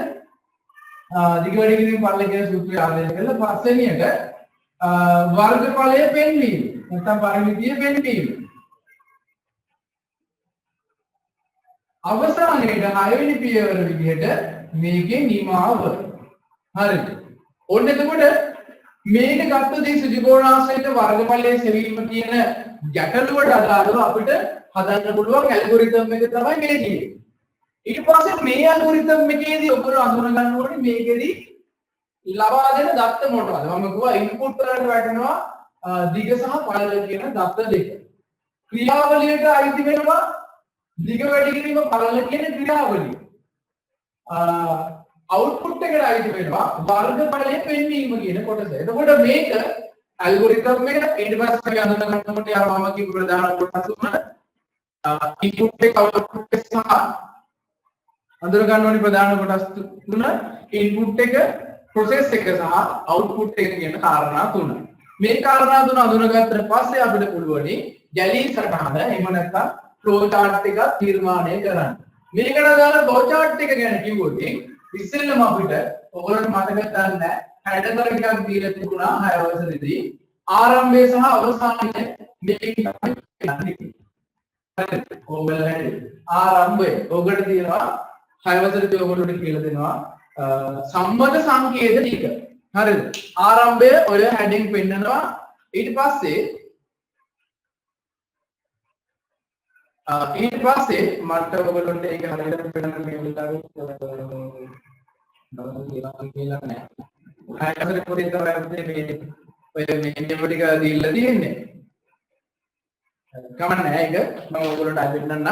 දිග වැඩි කිරීම පළල කියන සූත්‍රය ආදේශ කළා පස්වෙනියට වර්ගඵලය පෙන්වීම නැත්නම් පරිමිතිය පෙන්වීම අවසානයේට 6 වෙනි පියවර විදිහට මේකේ නිමාව හරිද ඔන්න එතකොට මේක ගත්තදී ත්‍රිකෝණාශ්‍රයට වර්ගඵලයේ සෙවීම කියන ගැටලුවට අදාළව අපිට හදන්න පුළුවන් ඇල්ගොරිතම් එක තමයි මේ කියන්නේ ඊට පස්සේ මේ ඇල්ගොරිතම් එකේදී ඔයගොල්ලෝ අඳුන ගන්න ඕනේ මේකෙදී ලබා දෙන දත්ත මොනවද මම කිව්වා ඉන්පුට් වලට වැටෙනවා දිග සහ පළල කියන දත්ත දෙක ක්‍රියාවලියට අයිති වෙනවා දිග වැඩි කිරීම පළල කියන ක්‍රියාවලිය අවුට්පුට් එකට අයිති වෙනවා වර්ගඵලය පෙන්වීම කියන කොටස. එතකොට මේක ඇල්ගොරිතම් එක ඊට පස්සේ අඳුන ගන්නකොට යාම කිව්ව ප්‍රධාන කොටස් තුන ඉන්පුට් එක අවුට්පුට් එක සහ අඳුන ගන්න ඕනේ ප්‍රධාන කොටස් තුන ඉන්පුට් එක ප්‍රොසෙස් එක සහ අවුට්පුට් එක කියන කාරණා තුන. මේ කාරණා තුන අඳුනගත්තට පස්සේ අපිට පුළුවනි ගැලී සටහන එහෙම නැත්නම් ෆ්ලෝ chart එක නිර්මාණය කරන්න. මේකට දාලා ෆ්ලෝ chart එක ගැන කිව්වොත් ඉස්සෙල්ලම අපිට ඔයගොල්ලන්ට මතක ගන්න හැඩතල ටිකක් දීලා තිබුණා 6 වසරේදී ආරම්භය සහ අවසානය මේක තමයි. ඕවල් හැඩේ ආරම්භය ඔකට තියෙනවා 6 වසරේදී ඔයගොල්ලෝට කියලා දෙනවා සම්මත සංකේත ටික හරිද ආරම්භය ඔය හැඩින් පෙන්නනවා ඊට පස්සේ මට ඔයගොල්ලන්ට ඒක හරියට පෙන්නන්න මේ වෙලාවේ කියලා නෑ. ආයෙත් පොඩි තමයි මේ ඔය මේ ටික දීලා තියෙන්නේ. කමන්න නෑ ඒක මම ඔයගොල්ලන්ට ආයෙත් පෙන්නන්නම්.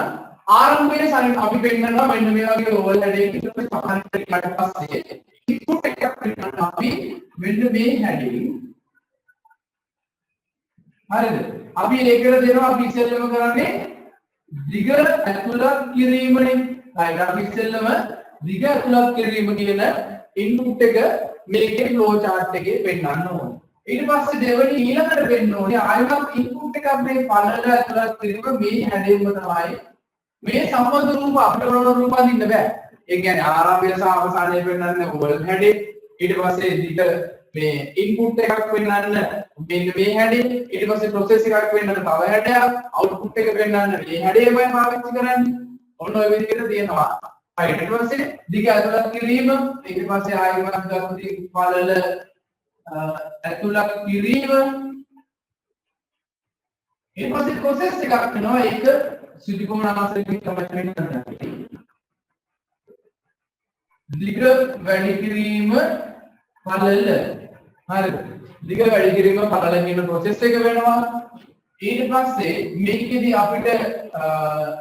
ආරම්භයේ අපි පෙන්නනවා මෙන්න මේ වගේ ඕවල් හැඩයකින් සමහරට පස්සේ ඉන්පුට් එකක් පෙන්නනවා අපි මෙන්න මේ හැඩයෙන් හරිද? අපි ඒකට දෙනවා අපි ඉස්සෙල්ලම කරන්නේ දිග ඇතුළත් කිරීමනේ. හරිද? අපි ඉස්සෙල්ලම දිග ඇතුළත් කිරීම කියන ඉන්පුට් එක මේකේ ෆ්ලෝ chart එකේ පෙන්නන්න ඕනේ. ඊට පස්සේ දෙවෙනි ඊළඟට වෙන්න ඕනේ ආයෙත් ඉන්පුට් එකක් මේ පළල ඇතුළත් කිරීම මේ හැඩයෙන්ම තමයි මේ සම්බන්ධ රූප අපිට රූප අඳින්න බෑ. ඒ කියන්නේ ආරම්භය සහ අවසානය පෙන්වන්නේ ඕවල් හැඩේ. ඊට පස්සේ දිග මේ ඉන්පුට් එකක් පෙන්වන්න මෙන්න මේ හැඩේ. ඊට පස්සේ ප්‍රොසෙස් එකක් පෙන්වන්න තව හැඩයක්. ආවුට්පුට් එක පෙන්වන්න මේ හැඩේමයි පාවිච්චි කරන්නේ. ඔන්න ඔය විදිහට තියෙනවා. ඊට පස්සේ දිග ඇතුළත් කිරීම ඊට පස්සේ ආයෙමත් ගති පළල ඇතුළත් කිරීම ඊට පස්සේ ප්‍රොසෙස් එකක් වෙනවා ඒක සිලිකෝන ආශ්‍රයෙන් තමයි වෙන්නේ. දිග වැඩි කිරීම පළල හරිද? දිග වැඩි කිරීම පළල කියන ප්‍රොසෙස් එක වෙනවා. ඊට පස්සේ මේකෙදි අපිට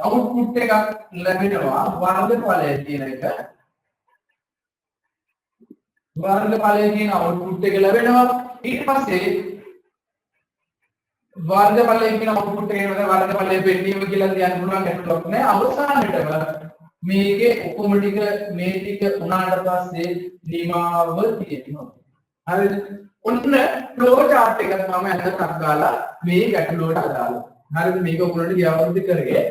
අවුට්පුට් එකක් ලැබෙනවා වර්ගඵලය කියන එක. වර්ගඵලය කියන අවුට්පුට් එක ලැබෙනවා. ඊට පස්සේ වර්ගඵලය කියන අවුට්පුට් එකේ වර්ගඵලය පෙන්නීම කියලා කියන්න පුළුවන් ගැටලුවක් නෑ. අවසානයේටම මේකේ ඔක්කොම ටික මේ ටික උනාට පස්සේ නිමාව තියෙනවා. හරිද? ඔන්න ෆ්ලෝ chart එකක් මම අදටත් දාලා මේ ගැටලුවට අදාළව. හරිද? මේක ඔයගොල්ලන්ට ගියවරුද්ද කරේ.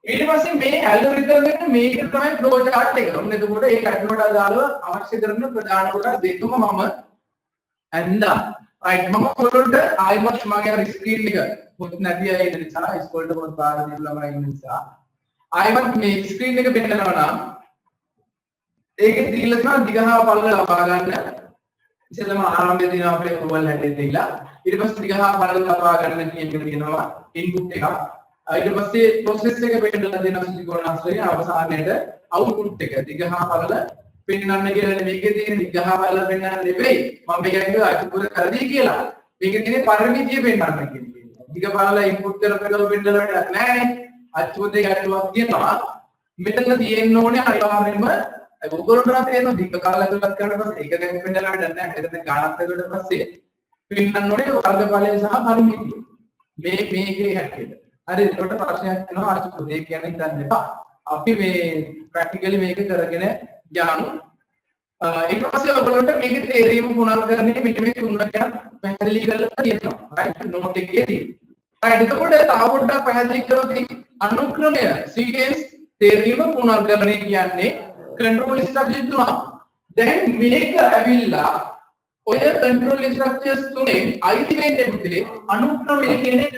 ඊට පස්සේ මේ ඇල්ගොරිතම් එක මේක තමයි ෆ්ලෝ chart එක. ඔන්න එතකොට මේ ගැටලුවට අදාළව අවශ්‍ය කරන ප්‍රධාන කොටස් දෙකම මම ඇඳා. right මම ඔයගොල්ලන්ට ආයිමත් මගේ අර ස්ක්‍රීන් එක පොත් නැති අය ඉන්න නිසා ඉස්කෝලේට පොත් පාර දීලා මම ඉන්න නිසා ආයිමත් මේ ස්ක්‍රීන් එක පෙන්නනවා නම් ඒකේ දීලා තියෙනවා දිග හා පළල ලබා ගන්න. ඉතින්ම ආරම්භයේදී දිනවා අපේ ඕවල් හැඩේ දීලා ඊට පස්සේ දිග හා පළල ලබා ගන්න කියන එක කියනවා ඉන්පුට් එකක්. ඊට පස්සේ ප්‍රොසෙස් එක පෙන්නලා දෙනවා සිලිකෝන ආශ්‍රයෙන් අවසානයේට අවුට්පුට් එක දිග හා පළල පෙන්නන්න කියලා මේකේ තියෙන දිග හා පළල පෙන්නන්න නෙවෙයි මම මේකෙන් අතුපුර කරදී කියලා. මේකේ තියෙන පරිමිතිය පෙන්නන්න කියන්නේ. දිග පළල ඉන්පුට් කරලා පෙන්නලා වැඩක් නැහැ. අච්චුදේ ගැටලුවක් තියෙනවා. මෙතන තියෙන්න ඕනේ අනිවාර්යයෙන්ම ඔයගොල්ලන්ට තේරෙන දිග කාලයක් ගත කරන පස්සේ ඒක දැන් පෙන්නලා වැඩක් නැහැ. මෙතන ගණන් දෙකට පස්සේ පෙන්නන්න ඕනේ වර්ගඵලය සහ පරිමිතිය. මේකේ හැටියට. හරි ඒකට ප්‍රශ්නයක් වෙනවා අච්චුදේ කියන්නේ හිතන්න එපා. අපි මේ ප්‍රැක්ටිකලි මේක කරගෙන යමු. ඊට පස්සේ ඔයගොල්ලන්ට මේකේ තේරීම පුනර්කරණය පිටමේ තුනක් පැහැදිලි කරලා තියෙනවා. රයිට් නෝට් එකේදී. හරි එතකොට තව පොඩ්ඩක් පැහැදිලි කරොත් අනුක්‍රමය සීක්වෙන්ස් තේරීම පුනර්කරණය කියන්නේ control structure තුනක්. දැන් මේක ඇවිල්ලා ඔය control structures තුනේ අයිති වෙන්නේ පුතේ අනුක්‍රමය කියන එක.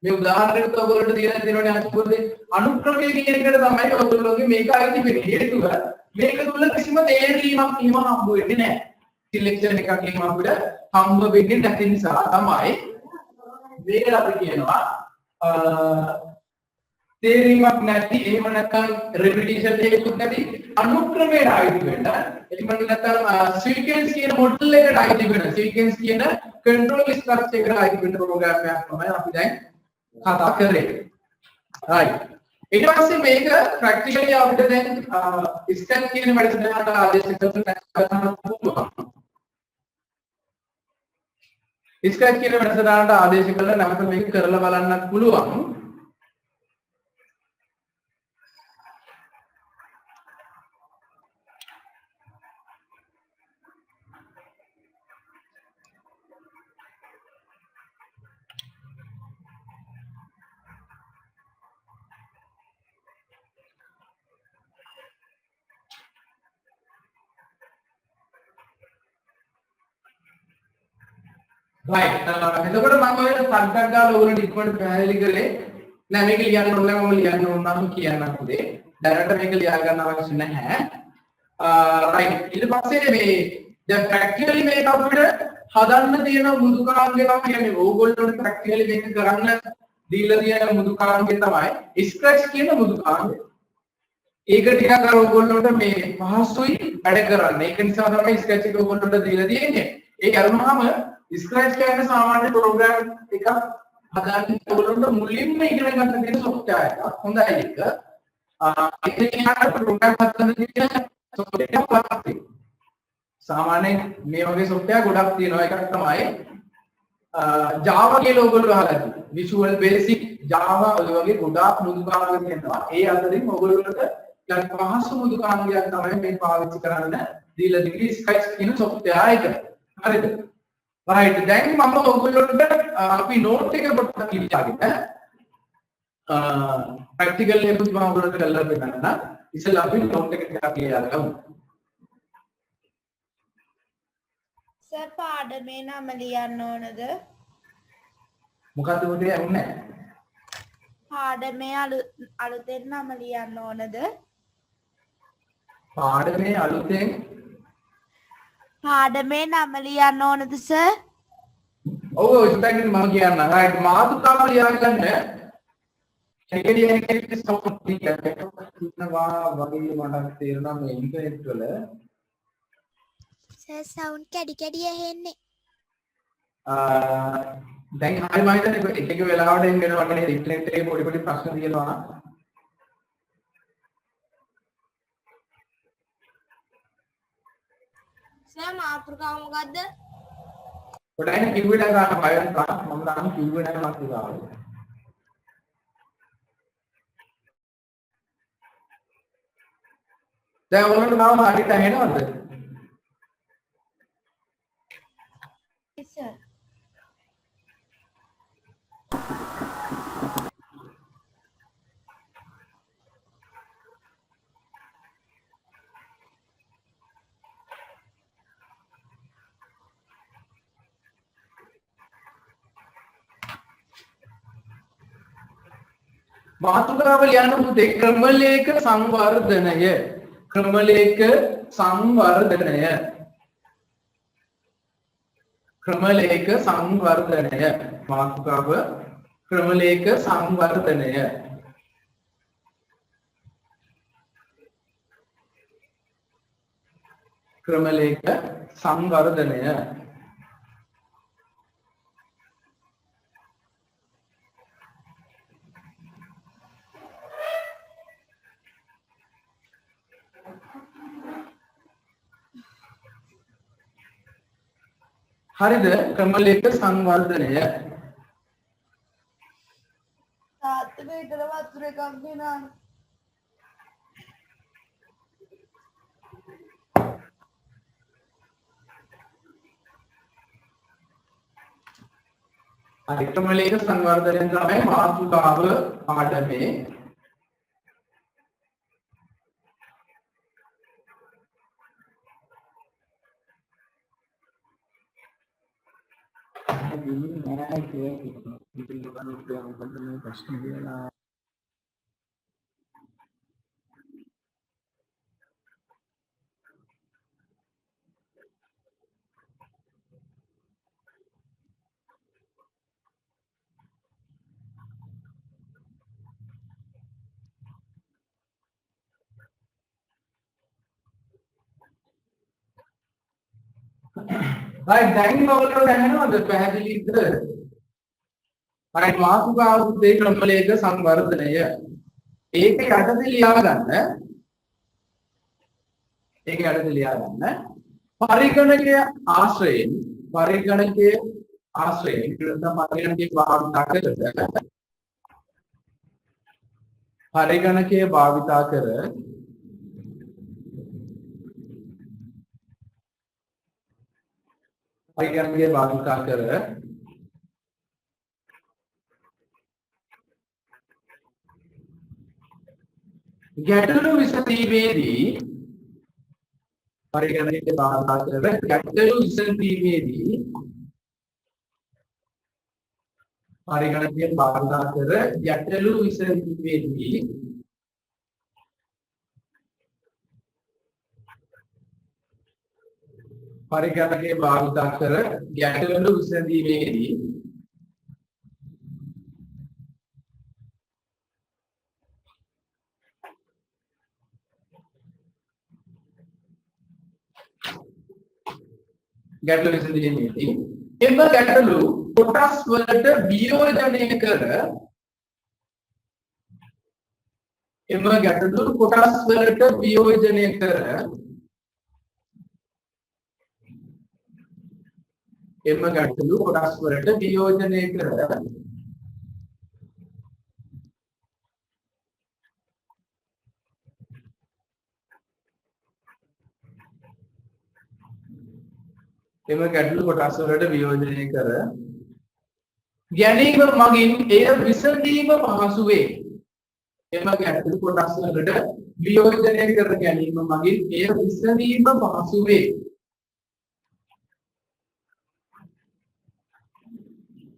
මේ උදාහරණයකට ඔයගොල්ලන්ට තියෙනවනේ අනුක්‍රමයේ අනුක්‍රමය කියන එකට තමයි ඔයගොල්ලෝගේ මේක අයිති වෙන්නේ. හේතුව මේක තුල කිසිම තේරීමක් එහෙම හම්බ වෙන්නේ නැහැ. සිලෙක්ෂන් එකක් එහෙම අපිට හම්බ වෙන්නේ නැති නිසා තමයි මේක අපි කියනවා තේරීමක් නැති එහෙම නැත්නම් repetition එකකුත් නැති අනුක්‍රමයට අයිති වෙන්න එහෙම නැත්නම් sequence කියන මොඩල් එකට අයිති වෙන්න sequence කියන control structure එකට අයිති වෙන්න ප්‍රෝග්‍රෑම් එකක් තමයි අපි දැන් කතා කරේ. right ඊට පස්සේ මේක ප්‍රැක්ටිකලි අපිට දැන් ස්කැන් කියන වැඩසටහනට ආදේශ කරන්න පුළුවන්. ස්කැන් කියන වැඩසටහනට ආදේශ කළා නැවත මේක කරලා බලන්නත් පුළුවන්. right එතකොට මම ඔය සද්දක් ගාලා ඔයගොල්ලෝ ඉක්මනට පැහැදිලි කරේ නෑ මේක ලියන්න ඕනේ මම ලියන්න ඕන නම් කියන්න පුතේ. දැනට මේක ලියා ගන්න අවශ්‍ය නැහැ. right ඊට පස්සේ මේ දැන් practically මේක අපිට හදන්න තියෙන මෘදුකාංගය තමයි කියන්නේ ඕගොල්ලෝට practically මේක කරන්න දීලා තියෙන මෘදුකාංගය තමයි scratch කියන මෘදුකාංගය. ඒක ටිකක් අර ඕගොල්ලෝට මේ පහසුයි වැඩ කරන්න. ඒක නිසා තමයි scratch එක ඕගොල්ලෝට දීලා තියෙන්නේ. ඒ අරමුණම scratch කියන්නේ සාමාන්‍ය ප්‍රෝග්‍රෑම් එකක් හදන්න ඕගොල්ලෝට මුලින්ම ඉගෙන ගන්න තියෙන software එකක්. හොඳයි ඒක. ඉතින් යාට ප්‍රෝග්‍රෑම් හදන්න තියෙන software එකක් සාමාන්‍යයෙන් මේ වගේ software ගොඩක් තියෙනවා. එකක් තමයි Java කියලා ඔයගොල්ලෝ අහලා තියෙනවා. Visual Basic Java ඔය වගේ ගොඩාක් මෘදුකාංග තියෙනවා. ඒ අතරින් ඔයගොල්ලෝට යම් පහසු මෘදුකාංගයක් තමයි මේ පාවිච්චි කරන්න දීලා තියෙන්නේ Scratch කියන software එක. හරිද? right දැන් මම ඔයගොල්ලෝට අපි note එක පොඩ්ඩක් ලියාගෙන practical ලේබල්ස් මම ඔයගොල්ලෝට කරලා දෙන්නම්. ඉතින් අපි note එක ටිකක් ලියලා ගමු. සර් පාඩමේ නම ලියන්න ඕනද? මොකද්ද උදේ ඇහුන්නේ? පාඩමේ අලුතෙන් නම ලියන්න ඕනද? පාඩමේ අලුතෙන් පාඩමේ නම ලියන්න ඕනද සර්? ඔව් ඉතින් මම කියන්න. right මාතෘකාව ලියාගන්න. ඒකේ සම්පූර්ණ වගේ මට තේරෙනවා මේ ඉන්ටර්නෙට් වල සර් සවුන්ඩ් කැඩි කැඩි ඇහෙන්නේ. දැන් හරි මම හිතන්නේ එක එක වෙලාවට එනවා නේද ඉන්ටර්නෙට් එකේ පොඩි පොඩි ප්‍රශ්න තියෙනවා. සර් මාතෘකාව මොකද්ද? පොඩ්ඩක් කිව්වේ නැහැ ගන්න මම තාම කිව්වේ නැහැ මාතෘකාව. දැන් ඔයාලට මාව හරියට ඇහෙනවද? සර් මාතෘකාව ලියන්න පුතේ ක්‍රමලේඛ සංවර්ධනය. ක්‍රමලේඛ සංවර්ධනය. ක්‍රමලේඛ සංවර්ධනය. මාතෘකාව ක්‍රමලේඛ සංවර්ධනය. ක්‍රමලේඛ සංවර්ධනය. හරිද? ක්‍රමලේඛ සංවර්ධනය. තාත්තා මේකට වතුර එකක් ගෙනාන. හරි ක්‍රමලේඛ සංවර්ධනය තමයි මාතෘකාව පාඩමේ. right දැන් ඔයගොල්ලෝ දැනනවද පැහැදිලිද? right මාතෘකාව පුතේ ක්‍රමලේඛ සංවර්ධනය. ඒක යටතේ ලියා ගන්න. ඒක යටතේ ලියා ගන්න. පරිගණකයේ ආශ්‍රයෙන් පරිගණකයේ පරිගණකයේ භාවිතා කර පරිගණකයේ භාවිතා කර ගැටලු විසඳීමේදී පරිගණකයේ භාවිතා කර ගැටලු විසඳීමේදී පරිගණකයේ භාවිතා කර ගැටලු විසඳීමේදී පරිගණකයේ භාවිතා කර ගැටලු විසඳීමේදී ගැටලු විසඳීමේදී එම ගැටලු කොටස් වලට වියෝජනය කර එම ගැටලු කොටස් වලට වියෝජනය කර එම ගැටලු කොටස් වලට වියෝජනය කර එම ගැටලු කොටස් වලට වියෝජනය කර ගැනීම මගින් එය විසඳීම පහසු වේ. එම ගැටලු කොටස් වලට වියෝජනය කර ගැනීම මගින් එය විසඳීම පහසු වේ.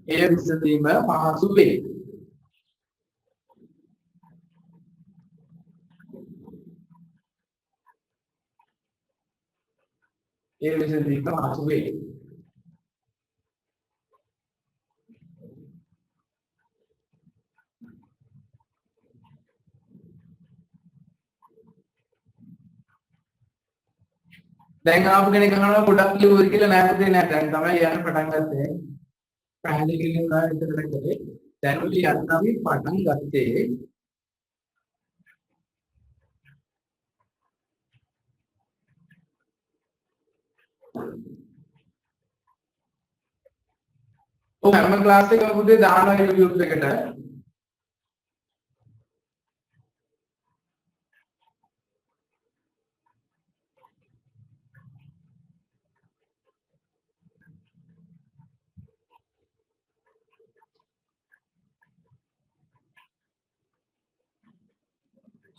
එය විසඳීම පහසු වේ. ඒ විසඳීම පහසු වේ. දැන් ආපු කෙනෙක් අහනවා ගොඩක් ලියුවද කියලා නෑ පුතේ නෑ. දැන් තමයි යන්න පටන් ගත්තේ. පැහැදිලි කිරීමක් විතරක් කරේ. දැන් යන්න අපි පටන් ගත්තේ. හැම ක්ලාස් එකකම පුතේ දානවා YouTube එකට.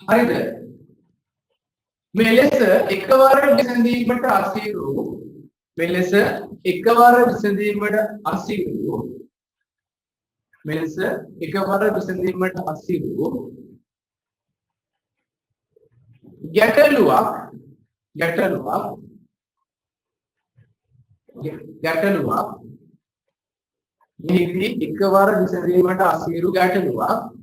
හරිද? මෙලෙස එකවර විසඳීමට අසීරු මෙලෙස එකවර විසඳීමට අසීරු මෙලෙස එකවර විසඳීමට අසීරු ගැටලුවක් මෙහිදී එකවර විසඳීමට අසීරු ගැටලුවක්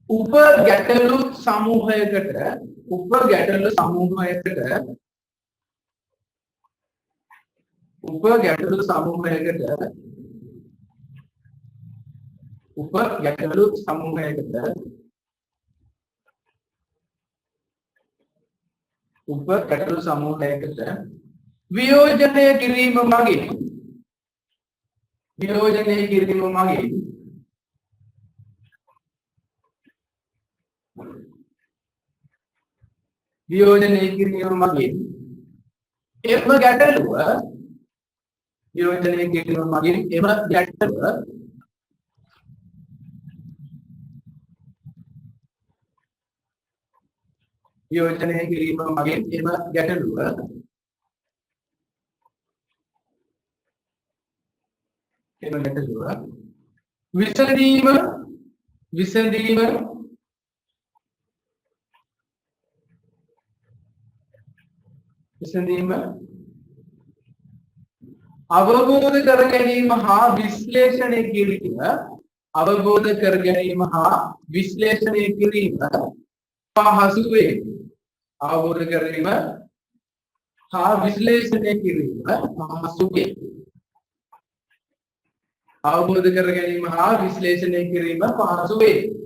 උප ගැටලු සමූහයකට වියෝජනය කිරීම මගින් එම ගැටලුව විසඳීම අවබෝධ කර ගැනීම හා විශ්ලේෂණය කිරීම පහසු වේ. අවබෝධ කිරීම හා විශ්ලේෂණය කිරීම පහසු වේ. අවබෝධ කර ගැනීම හා විශ්ලේෂණය කිරීම පහසු වේ.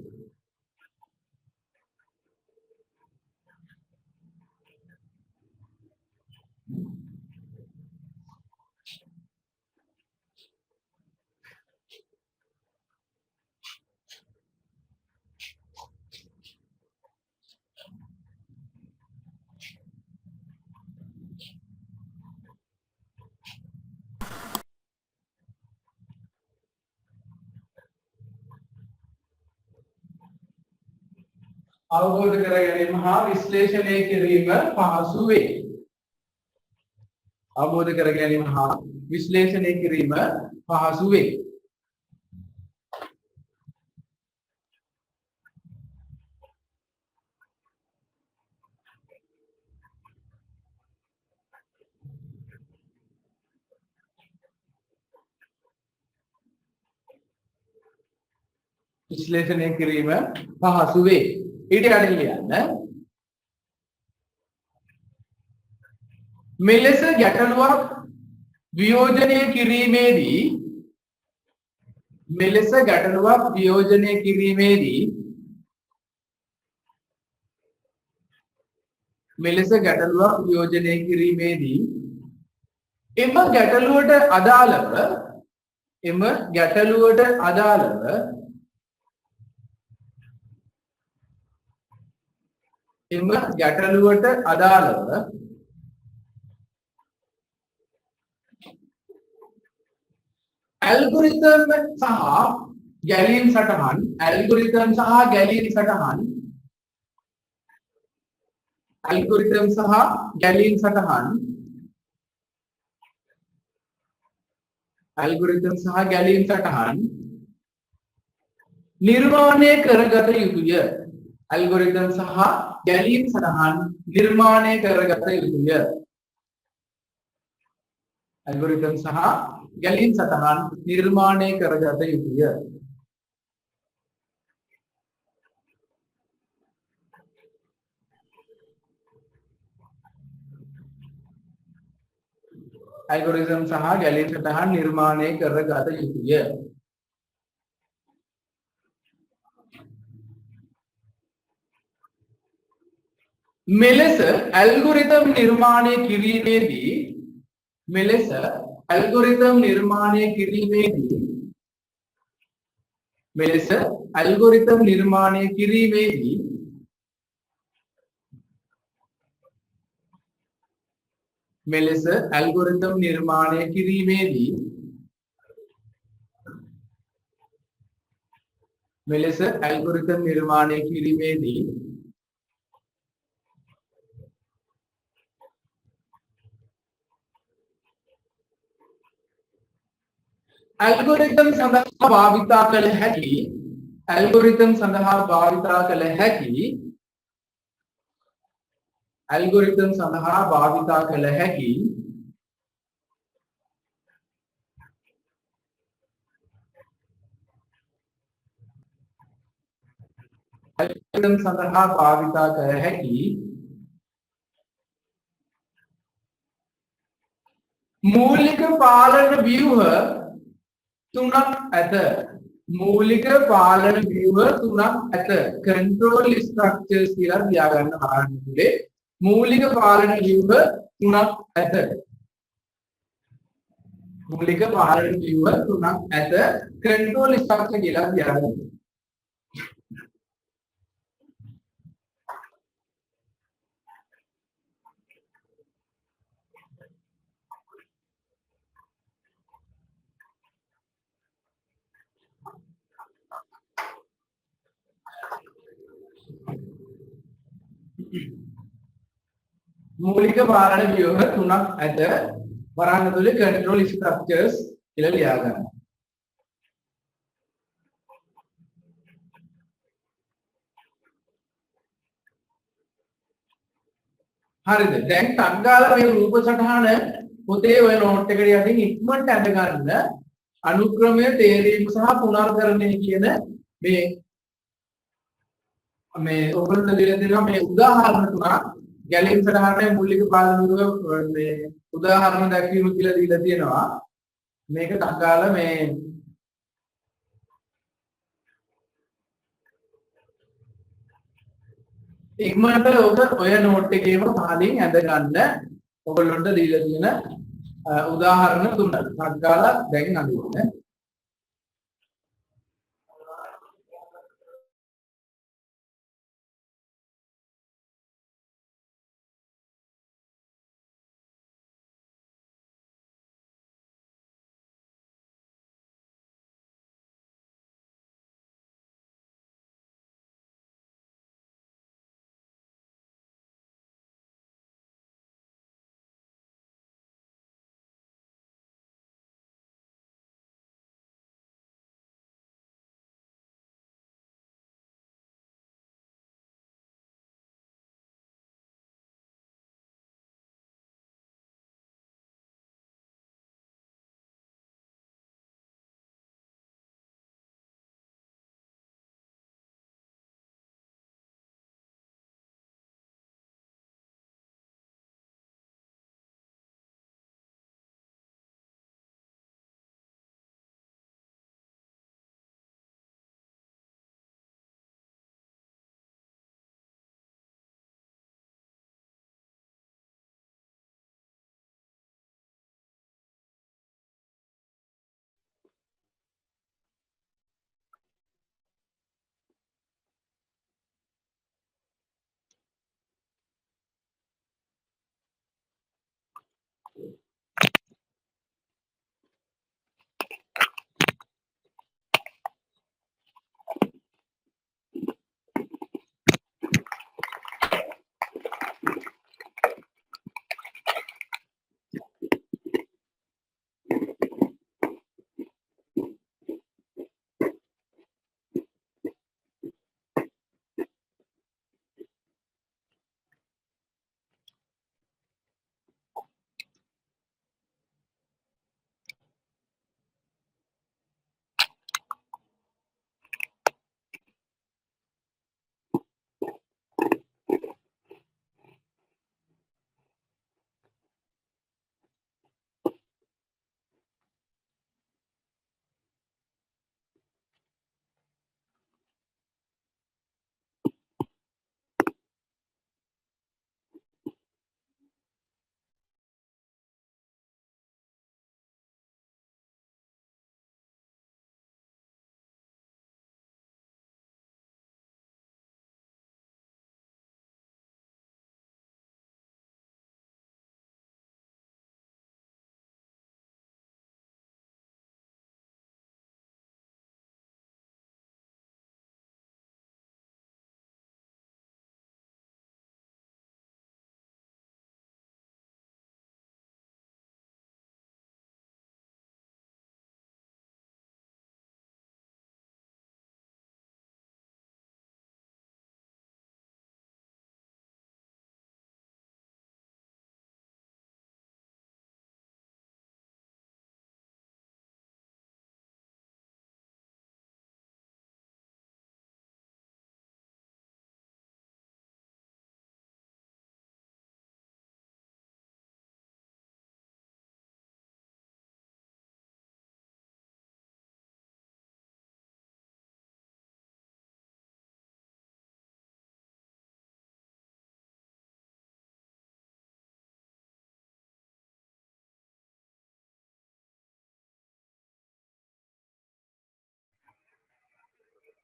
අවබෝධ කර ගැනීම හා විශ්ලේෂණය කිරීම පහසු වේ. අවබෝධ කර ගැනීම හා විශ්ලේෂණය කිරීම පහසු වේ. විශ්ලේෂණය කිරීම පහසු වේ. ඊට කලින් ලියන්න. මෙලෙස ගැටලුවක් වියෝජනය කිරීමේදී මෙලෙස ගැටලුවක් වියෝජනය කිරීමේදී මෙලෙස ගැටලුවක් වියෝජනය කිරීමේදී එම ගැටලුවට අදාළව එම ගැටලුවට අදාළව එම ගැටලුවට අදාළව ඇල්ගොරිතම් සහ ගැලීම් සටහන් ඇල්ගොරිතම් සහ ගැලීම් සටහන් ඇල්ගොරිතම් සහ ගැලීම් සටහන් ඇල්ගොරිතම් සහ ගැලීම් සටහන් නිර්මාණය කරගත යුතුය. ඇල්ගොරිතම් සහ ගැලීම් සටහන් නිර්මාණය කරගත යුතුය. ඇල්ගොරිතම් සහ ගැලීම් සටහන් නිර්මාණය කරගත යුතුය. ඇල්ගොරිතම් සහ ගැලීම් සටහන් නිර්මාණය කරගත යුතුය. මෙලෙස ඇල්ගොරිතම් නිර්මාණය කිරීමේදී මෙලෙස ඇල්ගොරිතම් නිර්මාණය කිරීමේදී මෙලෙස ඇල්ගොරිතම් නිර්මාණය කිරීමේදී මෙලෙස ඇල්ගොරිතම් නිර්මාණය කිරීමේදී මෙලෙස ඇල්ගොරිතම් නිර්මාණය කිරීමේදී ඇල්ගොරිතම් සඳහා භාවිතා කළ හැකි ඇල්ගොරිතම් සඳහා භාවිතා කළ හැකි ඇල්ගොරිතම් සඳහා භාවිතා කළ හැකි ඇල්ගොරිතම් සඳහා භාවිතා කළ හැකි මූලික පාලන ව්‍යුහ තුනක් ඇත. මූලික පාලන ව්‍යුහ තුනක් ඇත. control structures කියලා ලියා ගන්න ආරම්භයේ මූලික පාලන ව්‍යුහ තුනක් ඇත. මූලික පාලන ව්‍යුහ තුනක් ඇත. control structure කියලා ලියා ගන්න. මූලික පාලන ව්‍යුහ තුනක් ඇත. වරහන් ඇතුලේ control structures කියලා ලියා ගන්න. හරිද? දැන් සංගාල මේ රූප සටහන පොතේ ඔය නෝට් එකට යටින් ඉක්මනට අඳ ගන්න අනුක්‍රමය තේරීම සහ පුනර්කරණය කියන මේ ඔයගොල්ලෝ දීලා තියෙනවා මේ උදාහරණ තුනක්. ගැලීම් සටහනේ මූලික පාලන ව්‍යුහ මේ උදාහරණ දැක්වීම කියලා දීලා තියෙනවා. මේක සංගාල මේ ඉක්මනට ඔය නෝට් එකේම පහලින් ඇඳ ගන්න ඔයගොල්ලන්ට දීලා තියෙන උදාහරණ තුන. සංගාල දැන් අඳින්න.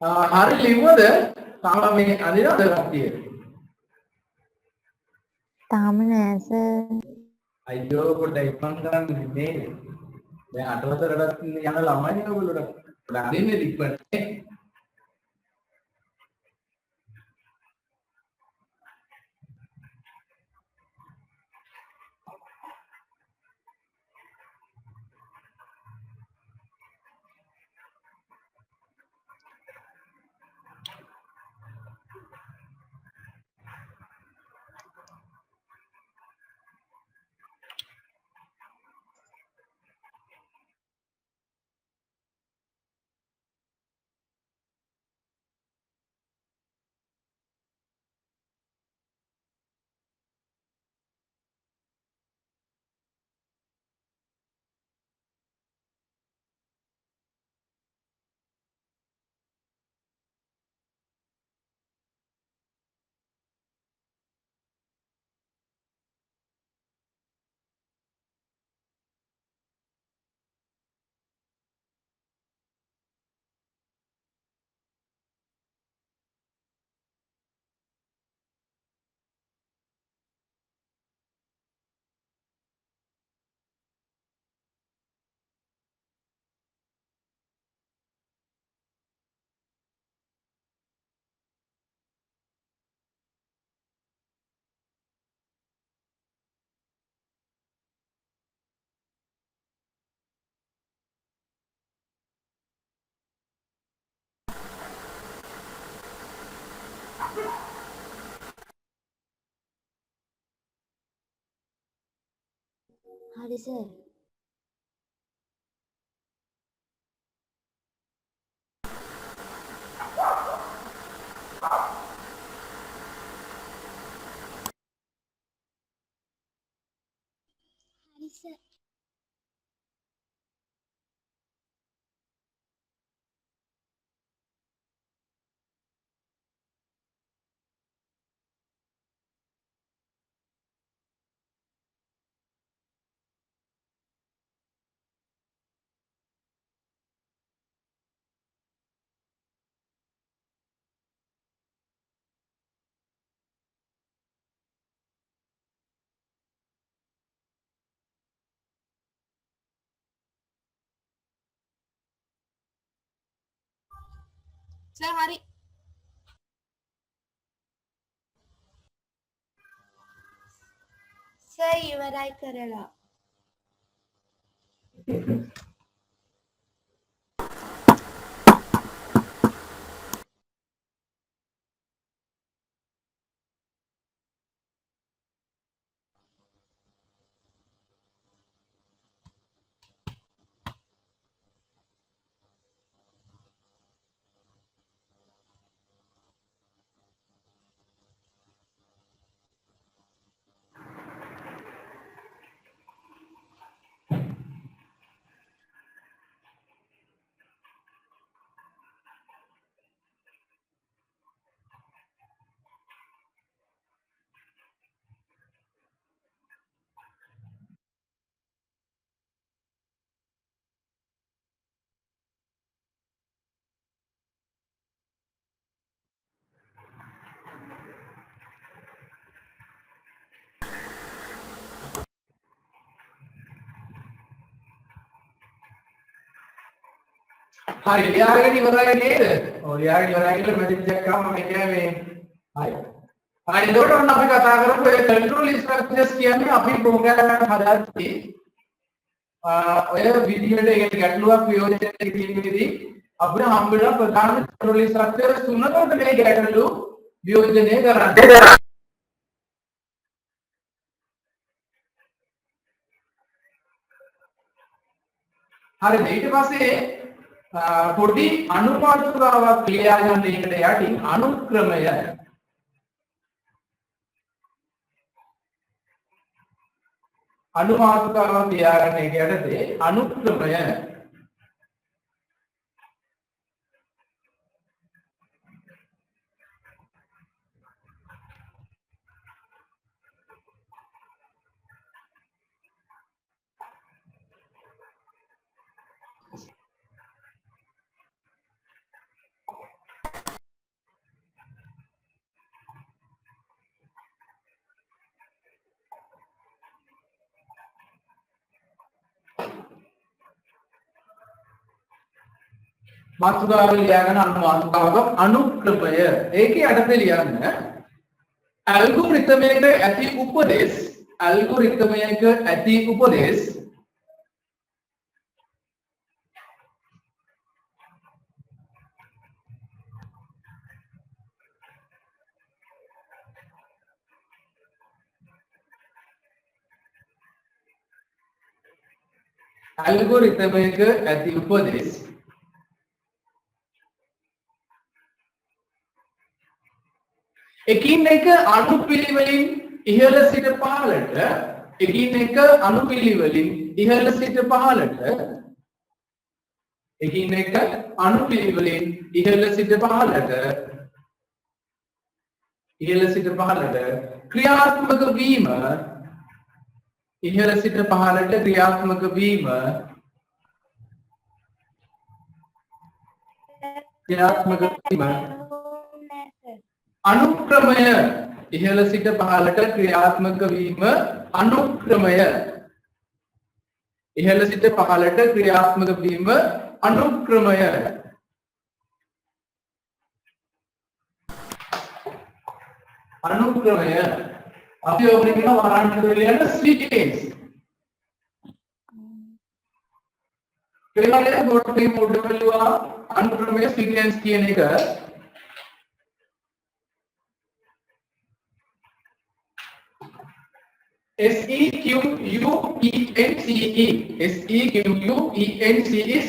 හරි ලිව්වද? තාම මේ අඳිනවද කට්ටිය? තාම නෑ සර්. අයියෝ පොඩ්ඩක් ඉක්මන් කරන්න නේ. දැන් අටවසරකට යන ළමයි ඔයගොල්ලෝ. පොඩ්ඩක් අඳින්න ඉක්මනට. හරි සර්. හරි සර්. සර් හරි. සර් ඉවරයි කරලා. හරි ලියාගෙන ඉවරයි නේද? ඔව් ලියාගෙන ඉවරයි කියලා මැසේජ් එකක් ආවම මේ කියන්නේ හරි. හරි එතකොට ඔන්න අපි කතා කරපු ඒ කන්ට්‍රෝල් ස්ට්‍රක්චර්ස් කියන්නේ අපි ප්‍රෝග්‍රෑම් එකක් හදාද්දී ඔය විදිහට ඒක ගැටලුවක් වියෝජනය කිරීමේදී අපිට හම්බෙන ප්‍රධාන කන්ට්‍රෝල් ස්ට්‍රක්චර්ස් තුනකට මේ ගැටලු වියෝජනය කරන්නේ. හරිද? ඊට පස්සේ පොඩි අනුපාතකාවක් ලියා ගන්න එකට යටින් අනුක්‍රමය අනුපාතකාවක් ලියා ගන්න එක යටතේ අනුක්‍රමය මාතෘකාව ලියාගෙන මාතෘකාවක අනුක්‍රමය ඒකේ යටතේ ලියන්න ඇල්ගොරිතමයක ඇති උපදේශ ඇල්ගොරිතමයක ඇති උපදේශ ඇල්ගොරිතමයක ඇති උපදේශ එකින් එක අනුපිළිවෙලින් ඉහළ සිට පහළට එකින් එක අනුපිළිවෙලින් ඉහළ සිට පහළට එකින් එක අනුපිළිවෙලින් ඉහළ සිට පහළට ඉහළ සිට පහළට ක්‍රියාත්මක වීම ඉහළ සිට පහළට ක්‍රියාත්මක වීම අනුක්‍රමය ඉහළ සිට පහළට ක්‍රියාත්මක වීම අනුක්‍රමය ඉහළ සිට පහළට ක්‍රියාත්මක වීම අනුක්‍රමය අනුක්‍රමය අපි ඔබට කියන වරන්ත දෙලියන සීක්වෙන්ස් ඒවලේ ගොඩේ මොඩල් වල අනුක්‍රමය සීක්වෙන්ස් කියන එක SEQUENCE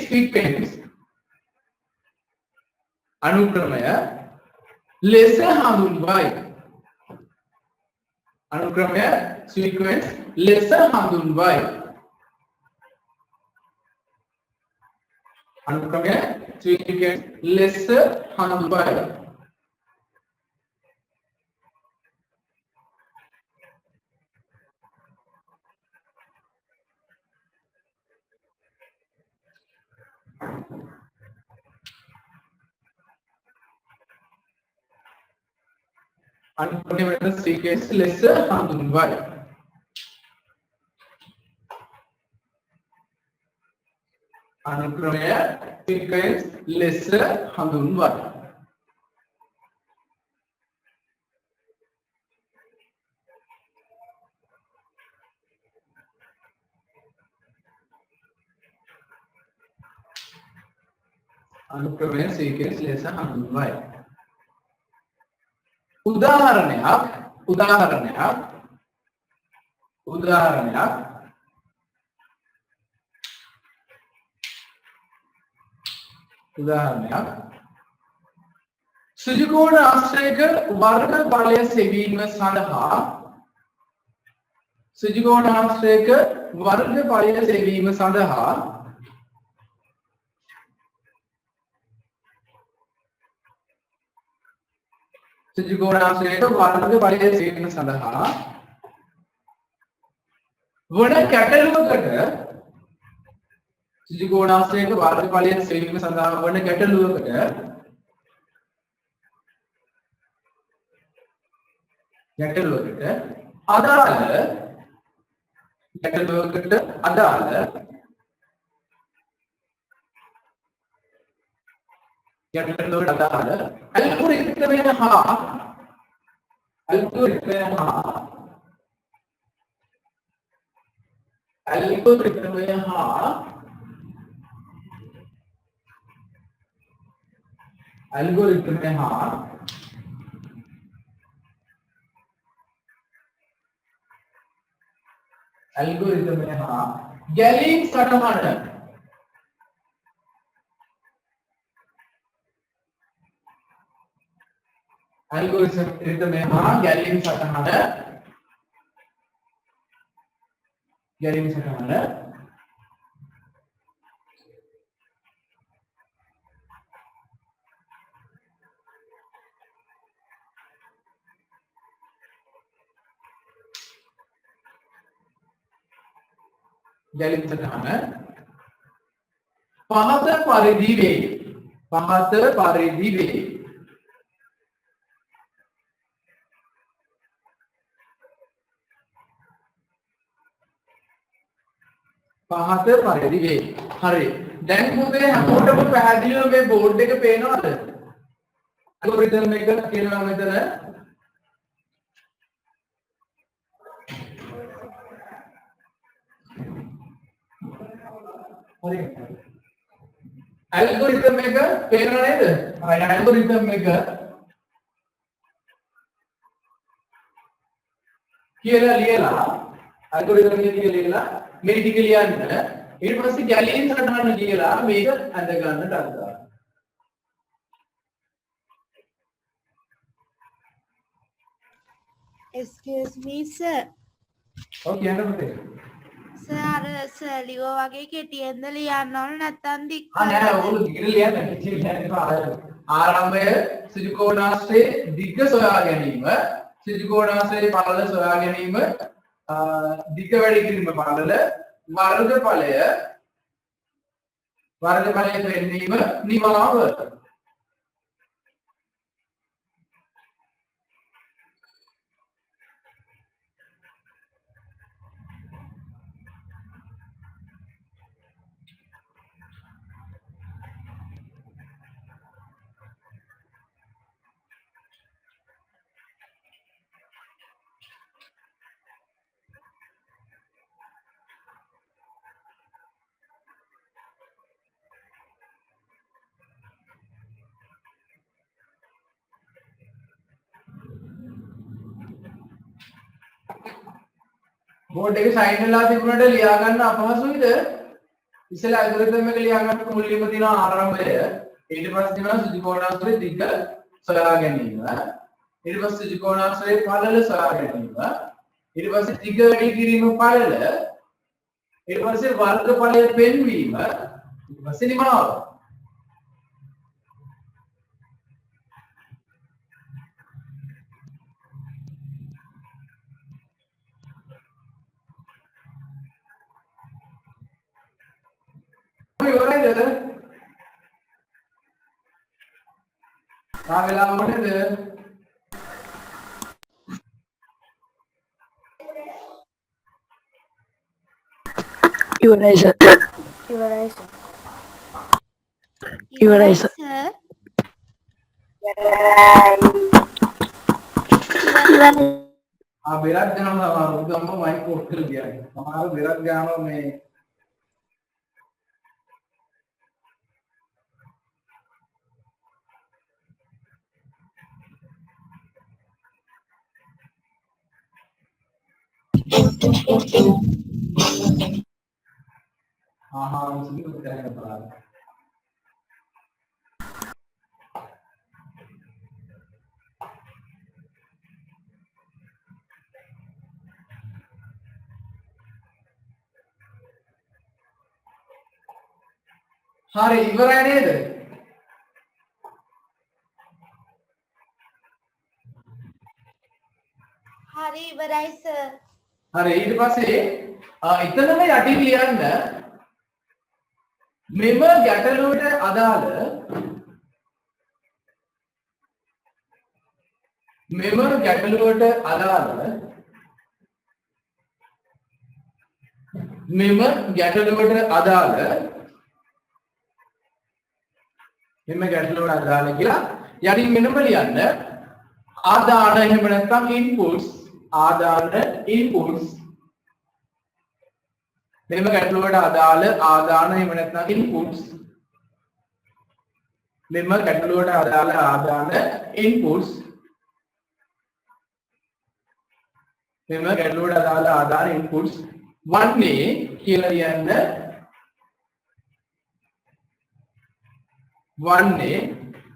sequence අනුක්‍රමය ලෙස හඳුන්වයි අනුක්‍රමය sequence ලෙස හඳුන්වයි අනුක්‍රමය sequence ලෙස හඳුන්වයි අනුක්‍රමය sequence ලෙස හඳුන්වයි අනුක්‍රමය sequence ලෙස හඳුන්වයි අනුක්‍රමය sequence ලෙස හඳුන්වයි උදාහරණයක් සුජිකෝණ ආශ්‍රයක වර්ග බලය සෙවීම සඳහා සුජිකෝණ ආශ්‍රයක වර්ග බලය සෙවීම සඳහා සුජිකෝණාශ්‍රයක වර්ග බලය සෙවීම සඳහා වන ගැටලුවකට සුජිකෝණාශ්‍රයක වර්ග බලය සෙවීම සඳහා වන ගැටලුවකට අදාළ ඇල්ගොරිතමය හා ගැලීම් සටහන ඇල්ගොරිතමය හා ගැලීම් සටහන පහත පරිදි වේ පහත පරිදි වේ හරි දැන් පුතේ හැමෝටම පැහැදිලිව මේ බෝඩ් එක පේනවද? ඇල්ගොරිතම් එක කියනවා මෙතන. හරි. ඇල්ගොරිතම් එක පේනව නේද? හරි ඇල්ගොරිතම් එක කියලා ලියලා ඇල්ගොරිතම් එක කියලා ලියලා මේ ටික ලියන්න ඊට පස්සේ ගැලීම් සටහන කියලා මේක අඳ ගන්න ඩක්දා. Excuse me sir. ඔව් කියන්න පුතේ. සර් සර්ලිව වගේ කෙටියෙන්ද ලියන්න ඕන නැත්නම් දික් නෑ ඕගොල්ලෝ දිගට ලියන්න කිසි ආරම්භය සිලිකෝනාස්සේ දිග සොයා ගැනීම සිලිකෝනාස්සේ පළල සොයා ගැනීම දිග වැඩි කිරීම පළල වර්ගඵලය පෙන්වීම නිමාව. බෝඩ් එකේ සයින් වෙලා තිබුණාට ලියා ගන්න අපහසුයිද? ඉස්සෙල්ලා ඇල්ගොරිතම් එක ලියා ගන්න මුලින්ම තියෙනවා ආරම්භය. ඊට පස්සේ තියෙනවා සිලිකෝනාස්සේ දිග සොයා ගැනීම. ඊට පස්සේ සිලිකෝනාස්සේ පළල සොයා ගැනීම. ඊට පස්සේ දිග වැඩි කිරීම පළල. ඊට පස්සේ වර්ගඵලය පෙන්වීම. ඊට පස්සේ නිමාව. ඉවරයිද? වෙලා මොකද? ඉවරයි සර්. ඉවරයි සර්. බෙරක් ගන්නවා උදම්ම මයික් ඕෆ් කරලා ගියා. සමහර බෙරක් ගන්නවා මේ मुझे बताया पड़ा හරි ඉවරයි නේද? හරි ඉවරයි සර්. හරි ඊට පස්සේ එතනම යටින් ලියන්න මෙම ගැටලුවට අදාළ මෙම ගැටලුවට අදාළ කියලා යටින් මෙන්නම ලියන්න ආදාන එහෙම නැත්නම් ඉන්පුට්ස් ආදාන ඉන්පුට්ස් මෙන්න ගැටලුවට අදාළ ආදාන එහෙම නැත්නම් ඉන්පුට්ස් මෙන්න ගැටලුවට අදාළ ආදාන ඉන්පුට්ස් මෙන්න ගැටලුවට අදාළ ආදාන ඉන්පුට්ස් වන්නේ කියලා කියන්න වන්නේ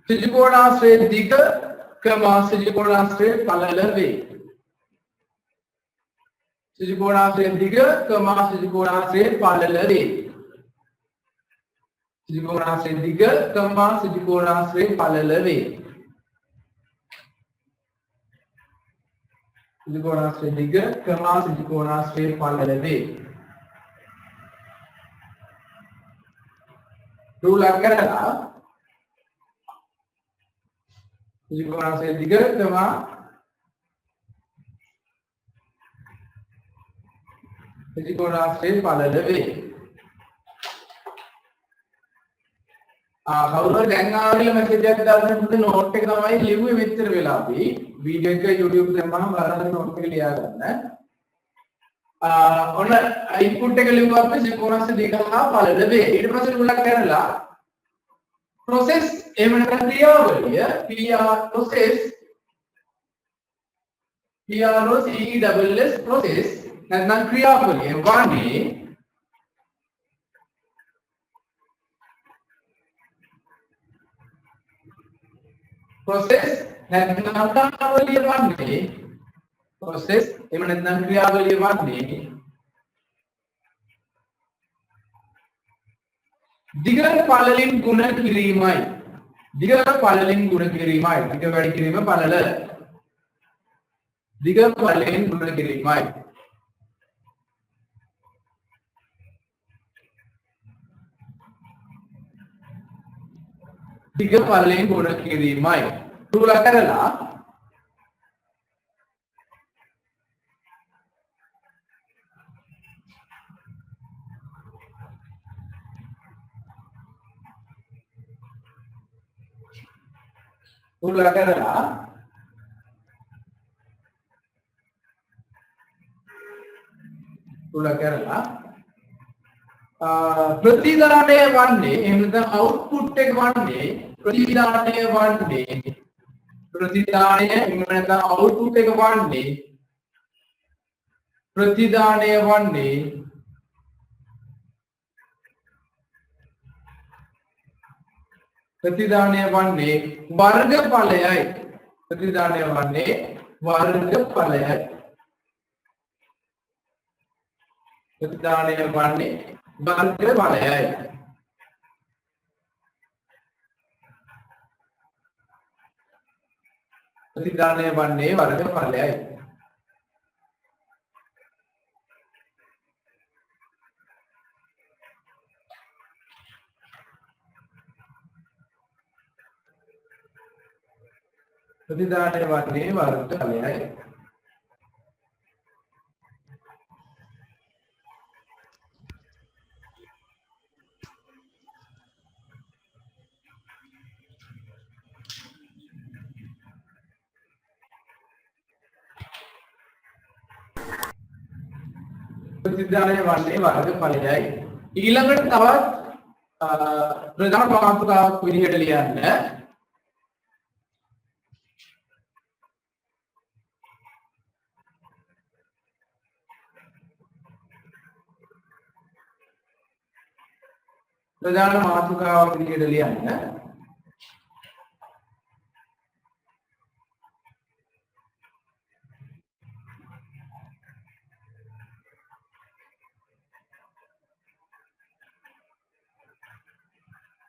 ත්‍රිකෝණාශ්‍රයේ දිග ත්‍රිකෝණාශ්‍රයේ පළල වේ. ත්‍රිකෝණාශ්‍රයේ දිග ත්‍රිකෝණාශ්‍රයේ පළල වේ. ත්‍රිකෝණාශ්‍රයේ දිග ත්‍රිකෝණාශ්‍රයේ පළල වේ. ත්‍රිකෝණාශ්‍රයේ දිග ත්‍රිකෝණාශ්‍රයේ පළල වේ. රූලක් කරලා ත්‍රිකෝණාශ්‍රයේ දිග ත්‍රිකෝණාශ්‍රයේ පළල වේ. කවුරු හරි දැන් ආවිල මැසේජ් එකක් දාන්න මුද නෝට් එක තමයි ලිව්වේ මෙච්චර වෙලා අපි වීඩියෝ එක YouTube දැම්මම බලන්න නෝට් එක ලියා ගන්න. ඔන්න ඉන්පුට් එක ලිව්වා අපි ත්‍රිකෝණස්ස දෙකලා පළල වේ. ඊට පස්සේ උලක් කරලා process එහෙම නැත්නම් ක්‍රියාවලිය PR process PROCESS process නැත්නම් ක්‍රියාවලිය වන්නේ process නැත්නම් ක්‍රියාවලිය වන්නේ process එහෙම නැත්නම් ක්‍රියාවලිය වන්නේ දිගට පළලින් ගුණ කිරීමයි. දිගට පළලින් ගුණ කිරීමයි. දිග වැඩි කිරීම පළල. දිග පළලින් ගුණ කිරීමයි. දිග පළලින් ගුණ කිරීමයි. තුල කරලා තුල කරලා ප්‍රතිදානය වන්නේ එහෙම නැත්නම් අවුට්පුට් එක වන්නේ ප්‍රතිදානය එහෙම නැත්නම් අවුට්පුට් එක වන්නේ ප්‍රතිදානය වන්නේ වර්ගඵලයයි. ප්‍රතිදානය වන්නේ වර්ගඵලයයි. ප්‍රතිදානය වන්නේ වර්ගඵලයයි. ප්‍රතිදානය වන්නේ වර්ගඵලයයි. ප්‍රතිදානය වන්නේ වර්ගඵලයයි. ප්‍රතිදානය වන්නේ වර්ගඵලයයි. ඊළඟට තවත් ප්‍රධාන මාතෘකාවක් විදිහට ලියන්න. ප්‍රධාන මාතෘකාවක් විදිහට ලියන්න.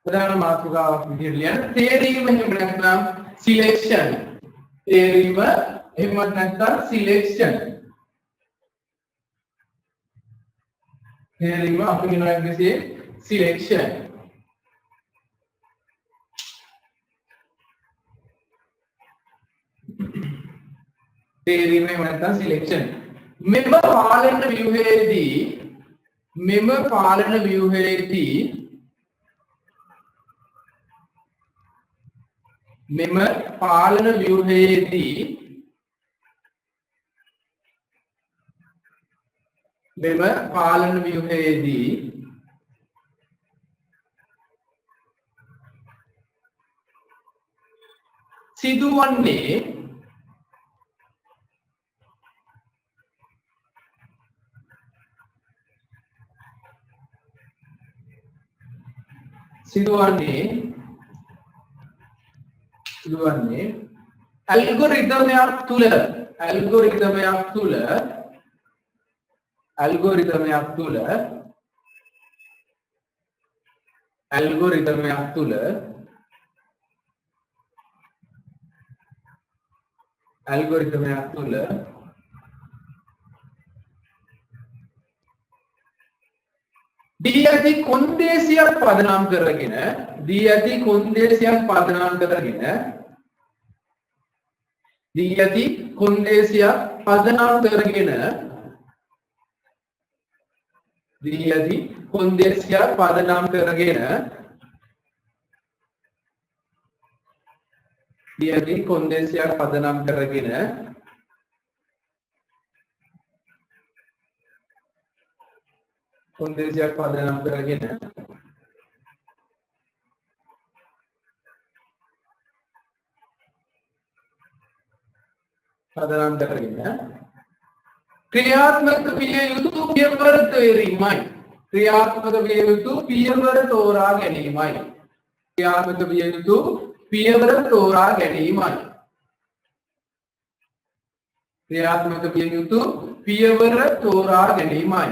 प्रधान मातृका विधिलियन තේරීම එහෙම නැත්නම් සිලෙක්ෂන්. තේරීම එහෙම නැත්නම් සිලෙක්ෂන්. තේරීම අපි කියනවා ඉංග්‍රීසියේ සිලෙක්ෂන්. තේරීම එහෙම නැත්නම් සිලෙක්ෂන්. මෙම පාලන ව්‍යුහයේදී මෙම පාලන ව්‍යුහයේදී සිදුවන්නේ ඇල්ගොරිතමයක් තුල දී ඇති කොන්දේසියක් පදනම් කරගෙන දියදී කොන්දේසියක් පදනම් කරගෙන ක්‍රියාත්මක විය යුතු පියවර තේරීමයි. ක්‍රියාත්මක විය යුතු පියවර තෝරා ගැනීමයි. ක්‍රියාත්මක විය යුතු පියවර තෝරා ගැනීමයි. ක්‍රියාත්මක විය යුතු පියවර තෝරා ගැනීමයි.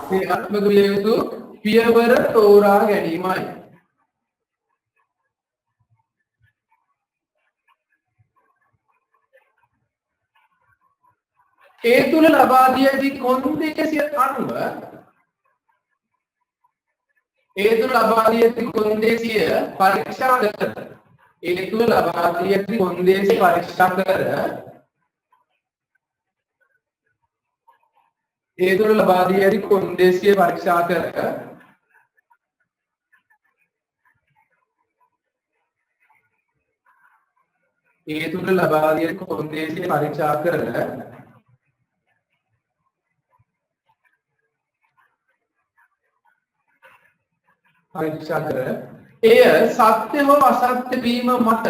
ක්‍රියාත්මක විය යුතු පියවර තෝරා ගැනීමයි. ඒ තුල ලබා දී ඇති කොන්දේසිය අනුව පරීක්ෂා කර එය සත්‍ය හෝ අසත්‍ය වීම මත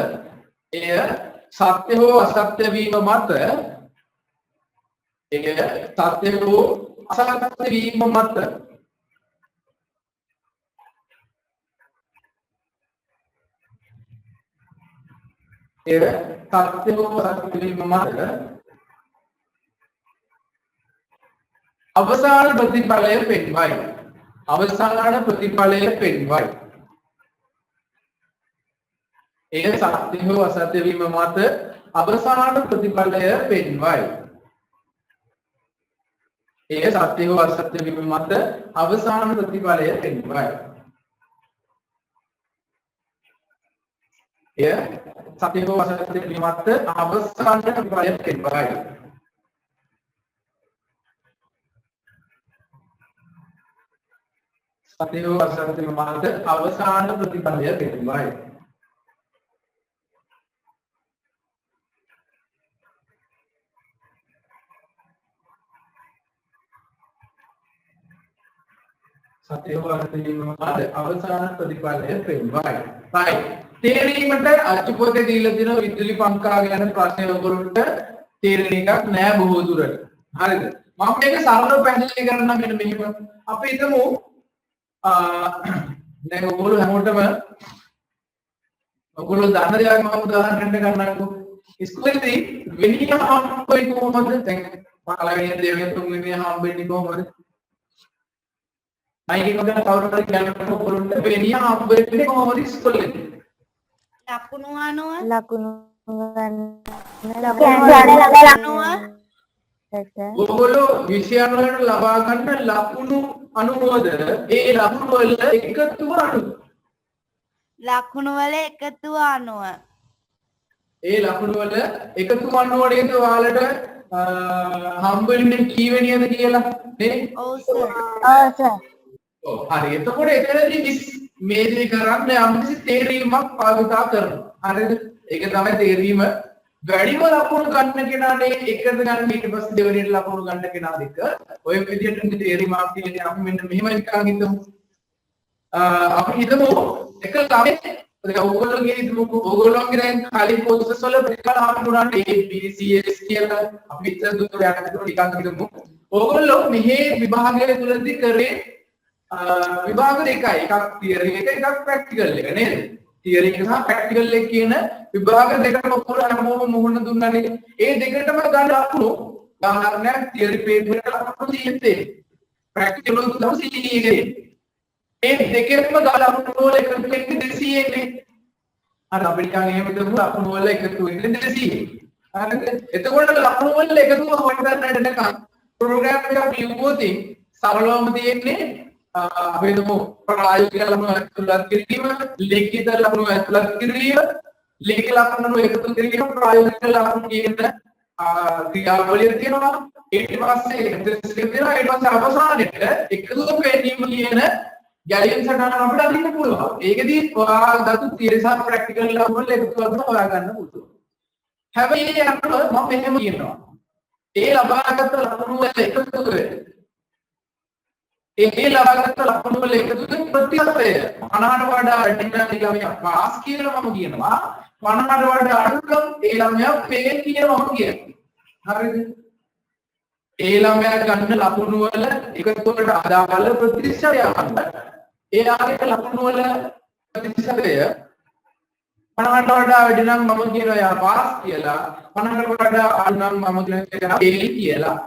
අවසාන ප්‍රතිඵලය පෙන්වයි. අවසාන ප්‍රතිඵලය පෙන්වයි. එය සත්‍ය හෝ අසත්‍ය වීම මත අවසාන ප්‍රතිඵලය පෙන්වයි. එය සත්‍ය හෝ අසත්‍ය වීම මත අවසාන ප්‍රතිඵලය පෙන්වයි. එය සත්‍ය හෝ අසත්‍ය වීම මත අවසාන ප්‍රතිඵලය පෙන්වයි. සත්‍ය හෝ අසත්‍ය වීම මත අවසාන ප්‍රතිඵලය පෙන්වයි. සත්‍ය හෝ අසත්‍ය වීම මත අවසාන ප්‍රතිඵලය පෙන්වයි. right. තේරීමට අච්චුපොතේ දීලා තියෙන විදුලි පංකා ගැන ප්‍රශ්න ඔයගොල්ලන්ට තේරෙන එකක් නෑ බොහෝ දුරට. හරිද? මම මේක සරලව පැහැදිලි කරන්න මෙන්න මෙහෙම. අපි හිතමු දැන් ඔයගොල්ලෝ හැමෝටම ඔයගොල්ලෝ දන්න දෙයක් මම උදාහරණයක් ගන්නකො. ඉස්කෝලේදී වෙනිය හම්බෙන්නේ කොහොමද? දැන් පළවෙනි දෙවෙනි තුන්වෙනි හම්බෙන්නේ කොහොමද? අයිගේ මගන කවුරුහරි කියනකොට ඔයගොල්ලන්ට වෙනිය හම්බෙන්නේ කොහොමද ඉස්කෝලේදී? ලකුණු අනුව ඔයගොල්ලෝ විෂයන් වලට ලබා ගන්න ලකුණු අනුමෝද ඒ ලකුණු වල එකතුව අනුව ඒ ලකුණු වල එකතුව අනුව නේද ඔයාලට හම්බෙන්නේ කීවෙනියද කියලා නේ? ඔව් සර්. ඔව් හරි. එතකොට එතනදී මේ දේ කරන්නේ යම්කිසි තේරීමක් පාවිච්චි කරනවා. හරිද? ඒක තමයි තේරීම. වැඩිම ලකුණු ගන්න කෙනානේ එකද ගන්න ඊට පස්සේ දෙවෙනියට ලකුණු ගන්න කෙනා දෙක. ඔය විදිහට තේරීමක් කියන්නේ අපි මෙන්න මෙහෙම නිකන් හිතමු. අපි හිතමු එක ළමෙක් ඔයගොල්ලෝගේ දැන් කලින් කොටස් වල ප්‍රතිඵල හම්බුනාට A B C S කියලා අපි ඉතින් දුර යනකොට නිකන් හිතමු. ඔයගොල්ලෝ මෙහි විභාගය තුලදී කරේ විභාග දෙකයි. එකක් තියරි එක, එකක් ප්‍රැක්ටිකල් එක නේද? තියරි එක සහ ප්‍රැක්ටිකල් එක කියන විභාග දෙකම ඔක්කොම හැමෝම මුහුණ දුන්නානේ. ඒ දෙකටම ගන්න ලකුණු උදාහරණයක් තියරි පේපර් එකට ලකුණු 30 තියෙයි. ප්‍රැක්ටිකල් වලට 100 තියෙයි. ඒ දෙකෙන්ම ගන්න ලකුණු වල එකතු වෙන්නේ 200 නේ. අර අපිට නිකන් එහෙම හිතමු ලකුණු වල එකතු වෙන්නේ 200. හරිද? එතකොට ලකුණු වල එකතුව හොයන්නට නිකන් ප්‍රෝග්‍රෑම් එකක් ලියුවොත් සරලවම තියෙන්නේ අපේ දමු ප්‍රායෝගික ලකුණු ඇතුළත් කිරීම, ලිඛිත ලකුණු ඇතුළත් කිරීම, ලේඛ ලක්ෂණ එකතු කිරීම ප්‍රායෝගික ලක්ෂණ කියන ක්‍රියාවලිය තියෙනවා. ඊට පස්සේ ඉලෙක්ට්‍රිසිටි තියෙනවා. ඊට පස්සේ අවසානයේට එකතු වෙනීම කියන ගැලියම් සටහන අපිට අදින්න පුළුවන්. ඒකදී ඔයා දතු තියරි සහ ප්‍රැක්ටිකල් ලක්ෂණ වල එකතු කරලා හොයා ගන්න පුළුවන්. හැබැයි අර මම මෙහෙම කියනවා. ඒ ලබාගත් ලක්ෂණ වල එකතු වෙන්නේ ඒ ලබාගත් ලක්ෂණ වල එකතු වෙන ප්‍රතිශතය 50ට වඩා අඩු නම් ළමයා පාස් කියලා මම කියනවා. 50ට වඩා අඩු නම් ඒ ළමයා ෆේල් කියලා මම කියනවා. හරිද? ඒ ළමයා ගන්න ලකුණු වල එකතුවට අදාළ ප්‍රතිශතය අහන්න. ඒ ආකාරයට ලකුණු වල ප්‍රතිශතය 50ට වඩා වැඩි නම් මම කියනවා යා පාස් කියලා. 50ට වඩා අඩු නම් මම කියනවා ෆේල් කියලා.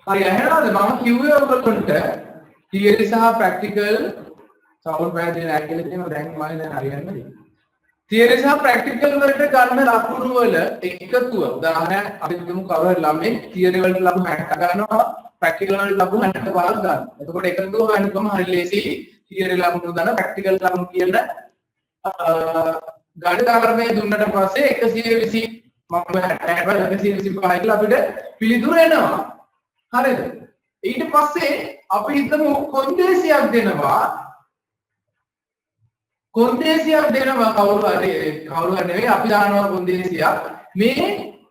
හරි එහෙනම් මම කිව්වේ ඔයගොල්ලන්ට තියරි සහ ප්‍රැක්ටිකල් සවුන්ඩ් පැහැදිලි නැහැ කියලා කියනවා. දැන් මම දැන් හරියන්නේ. තියරි සහ ප්‍රැක්ටිකල් වලට ගන්න ලකුණු වල එකතුව උදාහරණයක් අපි දුමු කවර ළමයි තියරි වලට ලකුණු 60 ගන්නවා ප්‍රැක්ටිකල් වලට ලකුණු 65 ගන්නවා. එතකොට එකතුව ගන්නකොම හරි ලේසි. තියරි ලකුණු දාන ප්‍රැක්ටිකල් ලකුණු කියන ගණිතාකරණය දුන්නට පස්සේ 120 මම 125 කියලා අපිට පිළිතුර එනවා. හරිද? ඊට පස්සේ අපි හිතමු කොන්දේසියක් දෙනවා කවුරු හරි නෙවෙයි අපි දානවා කොන්දේසියක් මේ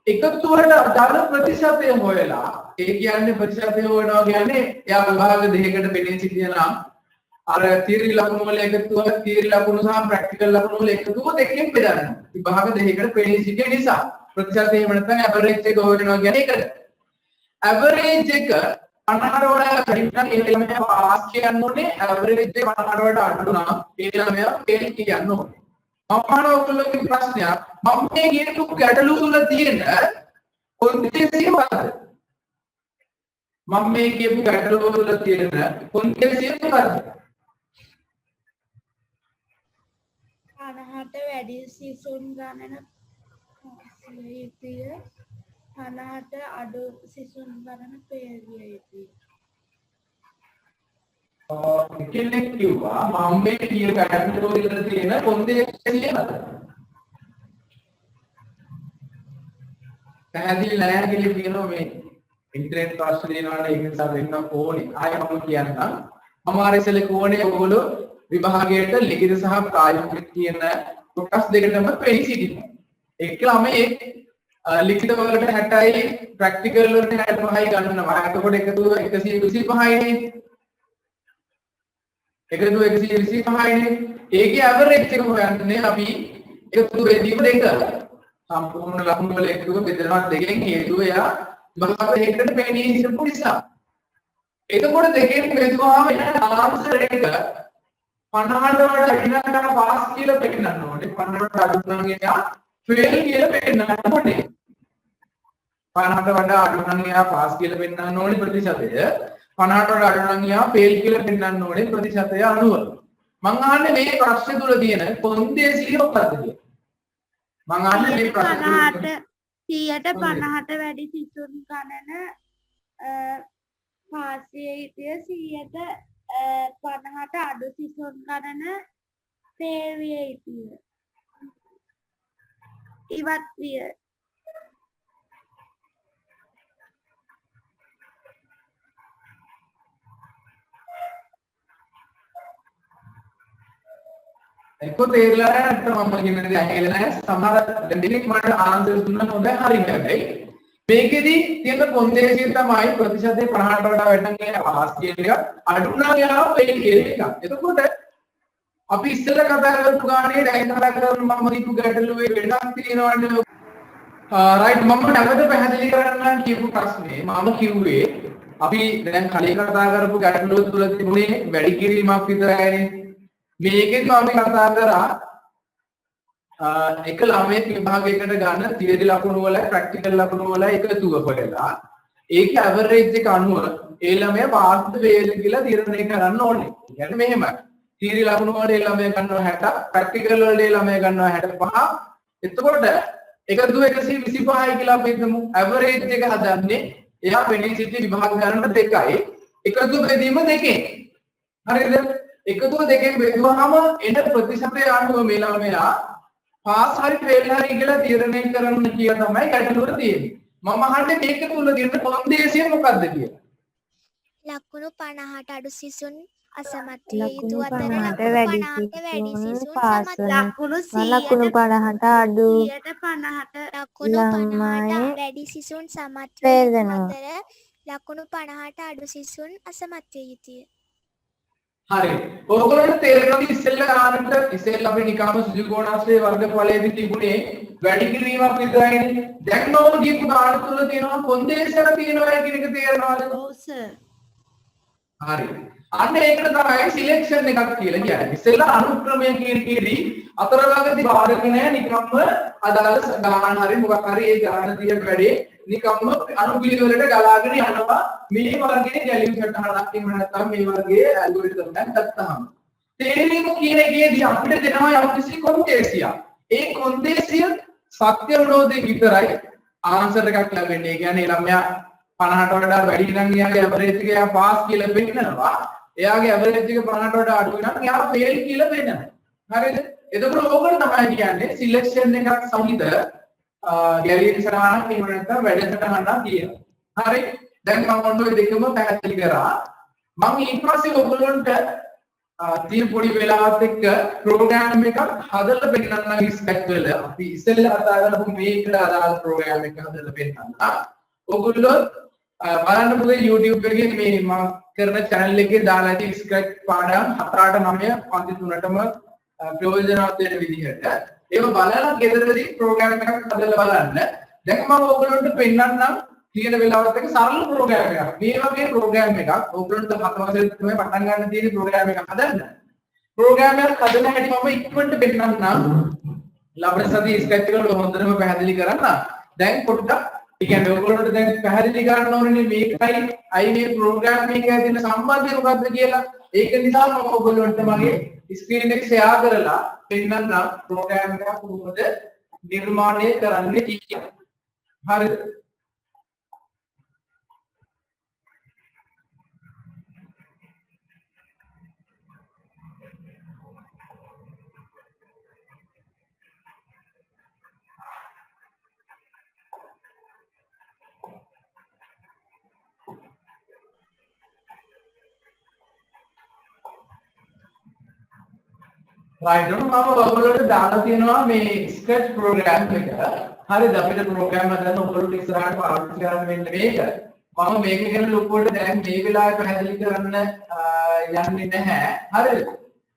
එකතුවට අදාළ ප්‍රතිශතය හොයලා ඒ කියන්නේ ප්‍රතිශතය හොයනවා කියන්නේ එයා විභාග දෙකකට බෙදෙන සිටිනවා අර තියරි ලකුණු වල එකතුව තියරි ලකුණු සහ ප්‍රැක්ටිකල් ලකුණු වල එකතුව දෙකෙන් බෙදන්න විභාග දෙකකට බෙදෙන සිටින නිසා ප්‍රතිශතය එහෙම නැත්නම් ඇවරේජ් එක හොයනවා කියන්නේ ඒකට ඇවරේජ් එක 50ට වඩා වැඩි නම් ඒ ළමයා පාස් කියන්න ඕනේ ඇවරේජ් එක 50ට වඩා අඩු නම් ඒ ළමයා ෆේල් කියන්න ඕනේ. මම ඔයගොල්ලෝගේ ප්‍රශ්නයක් මම මේ කියපු ගැටලු තුල තියෙන කොන්දේසිය මොකක්ද? මම මේ කියපු ගැටලු තුල තියෙන කොන්දේසිය මොකක්ද? 50ට වැඩි සිසුන් ගණන 50ට අඩු සිසුන් ගණන ෆේල් විය යුතුයි. කෙනෙක් කිව්වා මම මේ කියන ගැටලු වල තියෙන කොන්දේසිය මොකක්ද? පැහැදිලි නැහැ කියලා කියනවා මේ ඉන්ටර්නෙට් ප්‍රශ්න දෙනවාට ඒක නිසා වෙන්න ඕනේ. ආයෙ මම කියන්නම්. අමාරු ඉස්සෙල්ලා කෝණේ ඔයගොල්ලෝ විභාගයට ලිඛිත සහ ප්‍රායෝගික කියන කොටස් දෙකටම පෙළී සිටිනවා. ඒක ළමයි ලිඛිත වලට 60යි ප්‍රැක්ටිකල් වලට 65යි ගන්නවා. එතකොට එකතු 125යිනේ. එකතු 125යිනේ. ඒකේ ඇවරේජ් එක හොයන්නේ අපි එකතු වෙදීම දෙක. සම්පූර්ණ ලකුණු වල එකතුව බෙදනවා දෙකෙන් හේතුව යා විභාග දෙකකට පෙළී සිටින නිසා. එතකොට දෙකෙන් බෙදුවාම ආන්සර් එක 50ට වඩා ඉන්නකට පාස් කියලා පෙන්නන්න ඕනේ. 50ට අඩු නම් එයා ෆේල් කියලා පෙන්නන්න ඕනේ. 50ට වඩා අඩු නම් එයා පාස් කියලා පෙන්නන්න ඕනේ ප්‍රතිශතය. 50ට වඩා අඩු නම් එයා ෆේල් කියලා පෙන්නන්න ඕනේ ප්‍රතිශතය 90. මම අහන්නේ මේ ප්‍රශ්නේ තුල තියෙන කොන්දේසිය මොකක්ද කියලා. මම අහන්නේ මේ ප්‍රශ්නේ 100ට 50ට වැඩි සිසුන් ගණන පාස් විය යුතුය 100ට 50ට අඩු සිසුන් ගණන ෆේල් විය යුතුය. ඉවත් විය. එක්ක තේරලා නැත්නම් මම කියන්නේ ඇහෙලා නැහැ සමහර දෙනෙක් මට ආන්සර් දුන්නා හොඳයි හරියට හැබැයි මේකෙදි තියෙන කොන්දේසිය තමයි ප්‍රතිශතය 50ට වඩා වැඩි නම් ඒ පාස් කියන එක අඩු නම් යාව ෆේල් කියන එක. එතකොට අපි ඉස්සෙල්ලා කතා කරපු ගානේ දැන් කතා කරන මම දීපු ගැටලුවේ වෙනස් තියෙනවනේ. රයිට් මම නැවත පැහැදිලි කරන්න කියපු ප්‍රශ්නේ මම කිව්වේ අපි දැන් කලින් කතා කරපු ගැටලුව තුල තිබුණේ වැඩි කිරීමක් විතරයිනේ. මේකෙත් අපි කතා කරා එක ළමයෙක් විභාගයකට ගන්න තියරි ලකුණු වල ප්‍රැක්ටිකල් ලකුණු වල එකතුව හොයලා ඒකේ ඇවරේජ් එක අනුව ඒ ළමයා පාස්ද වේද කියලා තීරණය කරන්න ඕනේ. يعني මෙහෙම. තියරි ලකුණු වල ඒ ළමයා ගන්නවා 60, ප්‍රැක්ටිකල් වල ඒ ළමයා ගන්නවා 65. එතකොට එකතුව 125යි කියලා අපි හිතමු. ඇවරේජ් එක හදන්නේ එයා වෙන්නේ සිටි විභාග ගන්න දෙකයි. එකතු බෙදීම දෙකෙන්. හරිද? එකතුව දෙකෙන් බෙදුවාම එන ප්‍රතිශතය අනුව මේ ළමයා පාස් හරි ෆේල් හරි කියලා තීරණය කරන්න කියලා තමයි ගැටලුව තියෙන්නේ. මම අහන්නේ මේක තුල තියෙන කොන්දේසිය මොකක්ද කියලා. ලකුණු 50ට අඩු සිසුන් අසමත් ලකුණු යුතු අතර 50ට ලකුණු වැඩි 50ට වැඩි සිසුන් සිසුන් පාස් සමත් වන ලකුණු ලකුණු 50ට අඩු 50ට ලකුණු 50ට ළමයි වැඩි සිසුන් සමත් ෆේල් යුතු වෙනවා. අතර ලකුණු 50ට අඩු සිසුන් අසමත් විය යුතුය. හරි. ඔයගොල්ලන්ට තේරෙනවද ඉස්සෙල්ලා ගන්නට ඉස්සෙල්ලා අපි නිකම්ම සුජුකෝණාශ්‍රේ වර්ගඵලයේදී තිබුණේ වැඩි කිරීමක් විතරයිනේ. දැන් නෝල් කියපු ගාන තුල තියෙනවා කොන්දේසර තියෙනවා කියන එක තේරෙනවද? ඔව් සර්. හරි. අන්න ඒකට තමයි සිලෙක්ෂන් එකක් කියලා කියන්නේ. ඉස්සෙල්ලා අනුක්‍රමය කියන කීදී අතරවගදී බාරක නැහැ නිකම්ම අදාළ ගාන හරි මොකක් හරි ඒ ගාන තියෙන වැඩේ නිකම්ම අනුපිළිවෙලට ගලාගෙන යනවා. මේ වර්ගයේ ගැලීම් සටහනක් එහෙම නැත්නම් මේ වර්ගයේ ඇල්ගොරිතම් එකක් ගත්තාම තේරීම කියන එකේදී අපිට දෙනවා යම්කිසි කොන්දේසියක්. ඒ කොන්දේසිය සත්‍ය විරෝධී විතරයි ආන්සර් එකක් ලැබෙන්නේ. ඒ කියන්නේ ළමයා 50ට වඩා වැඩි නම් එයාගේ ඇවරේජ් එක එයා පාස් කියලා පෙන්නනවා. එයාගේ ඇවරේජ් එක 50ට වඩා අඩු නම් එයා ෆේල් කියලා පෙන්නනවා. හරිද? එතකොට ඕකට තමයි කියන්නේ සිලෙක්ෂන් එකක් සහිත ගැලීම් සටහනක් එහෙම නැත්නම් වැඩ සටහනක් කියනවා. හරි? දැන් මම ඔන්න ඔය දෙකම පැහැදිලි කරා. මම ඊට පස්සේ ඔයගොල්ලන්ට තියෙන පොඩි වෙලාවත් එක්ක ප්‍රෝග්‍රෑම් එකක් හදලා පෙන්නන්න ස්කැච් වල. අපි ඉස්සෙල්ලා කතා කරපු මේකට අදාළ ප්‍රෝග්‍රෑම් එකක් හදලා පෙන්නන්න. ඔයගොල්ලෝ බලන්න පුළුවන් YouTube එකේ මේ මම කරන channel එකේ දාලා තියෙන ස්ක්‍රැච් පාඩම් 7 8 9 පන්ති 3ටම ප්‍රයෝජනවත් වෙන විදිහට ඒක බලලා ගෙදරදී ප්‍රෝග්‍රෑම් එකක් හදලා බලන්න. දැන් මම ඔයගොල්ලන්ට පෙන්නන්නම් තියෙන වෙලාවත් එක සරල ප්‍රෝග්‍රෑම් එකක්. මේ වගේ ප්‍රෝග්‍රෑම් එකක් ඔයගොල්ලන්ට 7 වසරේ තමයි පටන් ගන්න තියෙන ප්‍රෝග්‍රෑම් එකක් හදන්න. ප්‍රෝග්‍රෑම් එකක් හදන හැටි මම ඉක්මනට පෙන්නන්නම්. ලබන සතියේ ස්ක්‍රැච් එක හොඳටම පැහැදිලි කරන්න. දැන් පොඩ්ඩක් ඒ කියන්නේ ඔයගොල්ලන්ට දැන් පැහැදිලි කරන්න ඕනේ මේකයි අයි මේ ප්‍රෝග්‍රෑම් එකේ තියෙන සම්බන්ධය මොකක්ද කියලා. ඒක නිසා මම ඔයගොල්ලන්ට මගේ ස්ක්‍රීන් එක ෂෙයා කරලා පෙන්නන්න ප්‍රෝග්‍රෑම් එක කොහොමද නිර්මාණය කරන්නේ කියලා. හරිද? right මම ඔයගොල්ලන්ට දාලා තියෙනවා මේ ස්කෙච් ප්‍රෝග්‍රෑම් එක. හරිද? අපිට ප්‍රෝග්‍රෑම් හදන්න ඔයගොල්ලෝ ඉස්සරහට පාවිච්චි කරන්න වෙන්නේ මේක. මම මේක ගැන ලොකුවට දැන් මේ වෙලාවේ පැහැදිලි කරන්න යන්නේ නැහැ. හරිද?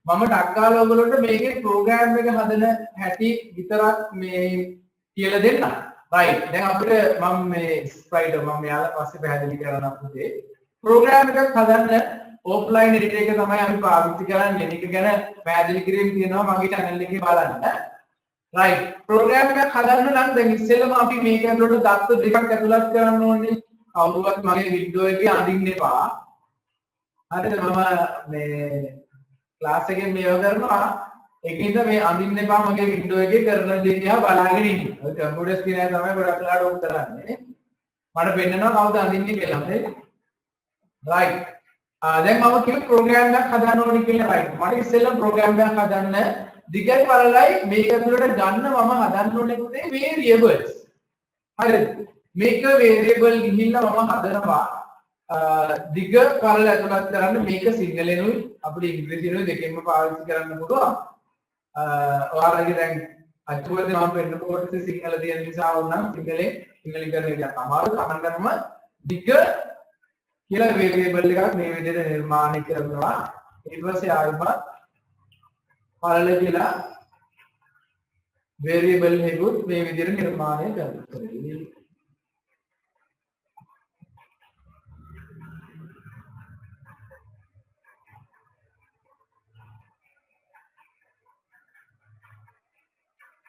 මම ටක් ගාලා ඔයගොල්ලන්ට මේකේ ප්‍රෝග්‍රෑම් එක හදන හැටි විතරක් මේ කියලා දෙන්නම්. right. දැන් අපිට මම මේ ස්ලයිඩ් මම යාලා පස්සේ පැහැදිලි කරන්න පුතේ. ප්‍රෝග්‍රෑම් එකක් හදන්න offline editor එක තමයි අපි පාවිච්චි කරන්නේ. මේක ගැන පැහැදිලි කිරීම තියෙනවා මගේ channel එකේ බලන්න. right. ප්‍රෝග්‍රෑම් එකක් හදන්න නම් දැන් ඉස්සෙල්ලම අපි මේක ඇතුළට දත්ත දෙකක් ඇතුළත් කරන්න ඕනේ. කවුරුවත් මගේ වීඩියෝ එකේ අඳින්න එපා. හරිද? මම මේ ක්ලාස් එකෙන් මේව කරනවා. ඒකින්ද මේ අඳින්න එපා මගේ වීඩියෝ එකේ කරන දේ දිහා බලාගෙන ඉන්න. ඔය කම්පියුටර් ස්ක්‍රීන් එක තමයි ගොඩක් වෙලාවට ඕක කරන්නේ. මට පෙන්නනවා කවුද අඳින්නේ කියලා. හරිද? right. දැන් මම කියන ප්‍රෝග්‍රෑම් එකක් හදන්න ඕනේ කියලා right. මට ඉස්සෙල්ලා ප්‍රෝග්‍රෑම් එකක් හදන්න දිගයි පළලයි මේක ඇතුළට ගන්න මම හදන්න ඕනේ පුතේ variables. හරිද? මේක variable ගිහිල්ලා මම හදනවා දිග පළල ඇතුළත් කරන්න මේක සිංහලෙනුයි අපිට ඉංග්‍රීසියෙනුයි දෙකෙන්ම පාවිච්චි කරන්න පුළුවන්. ඔයාලගේ දැන් අච්චුවේදී මම පෙන්නකොට සිංහල තියෙන නිසා වුණා සිංහලෙන් කරන එක අමාරු කමන්නම දිග කියලා variable එකක් මේ විදිහට නිර්මාණය කරනවා. ඊට පස්සේ ආයෙත් පළල කියලා variable එකකුත් මේ විදිහට නිර්මාණය කරනවා.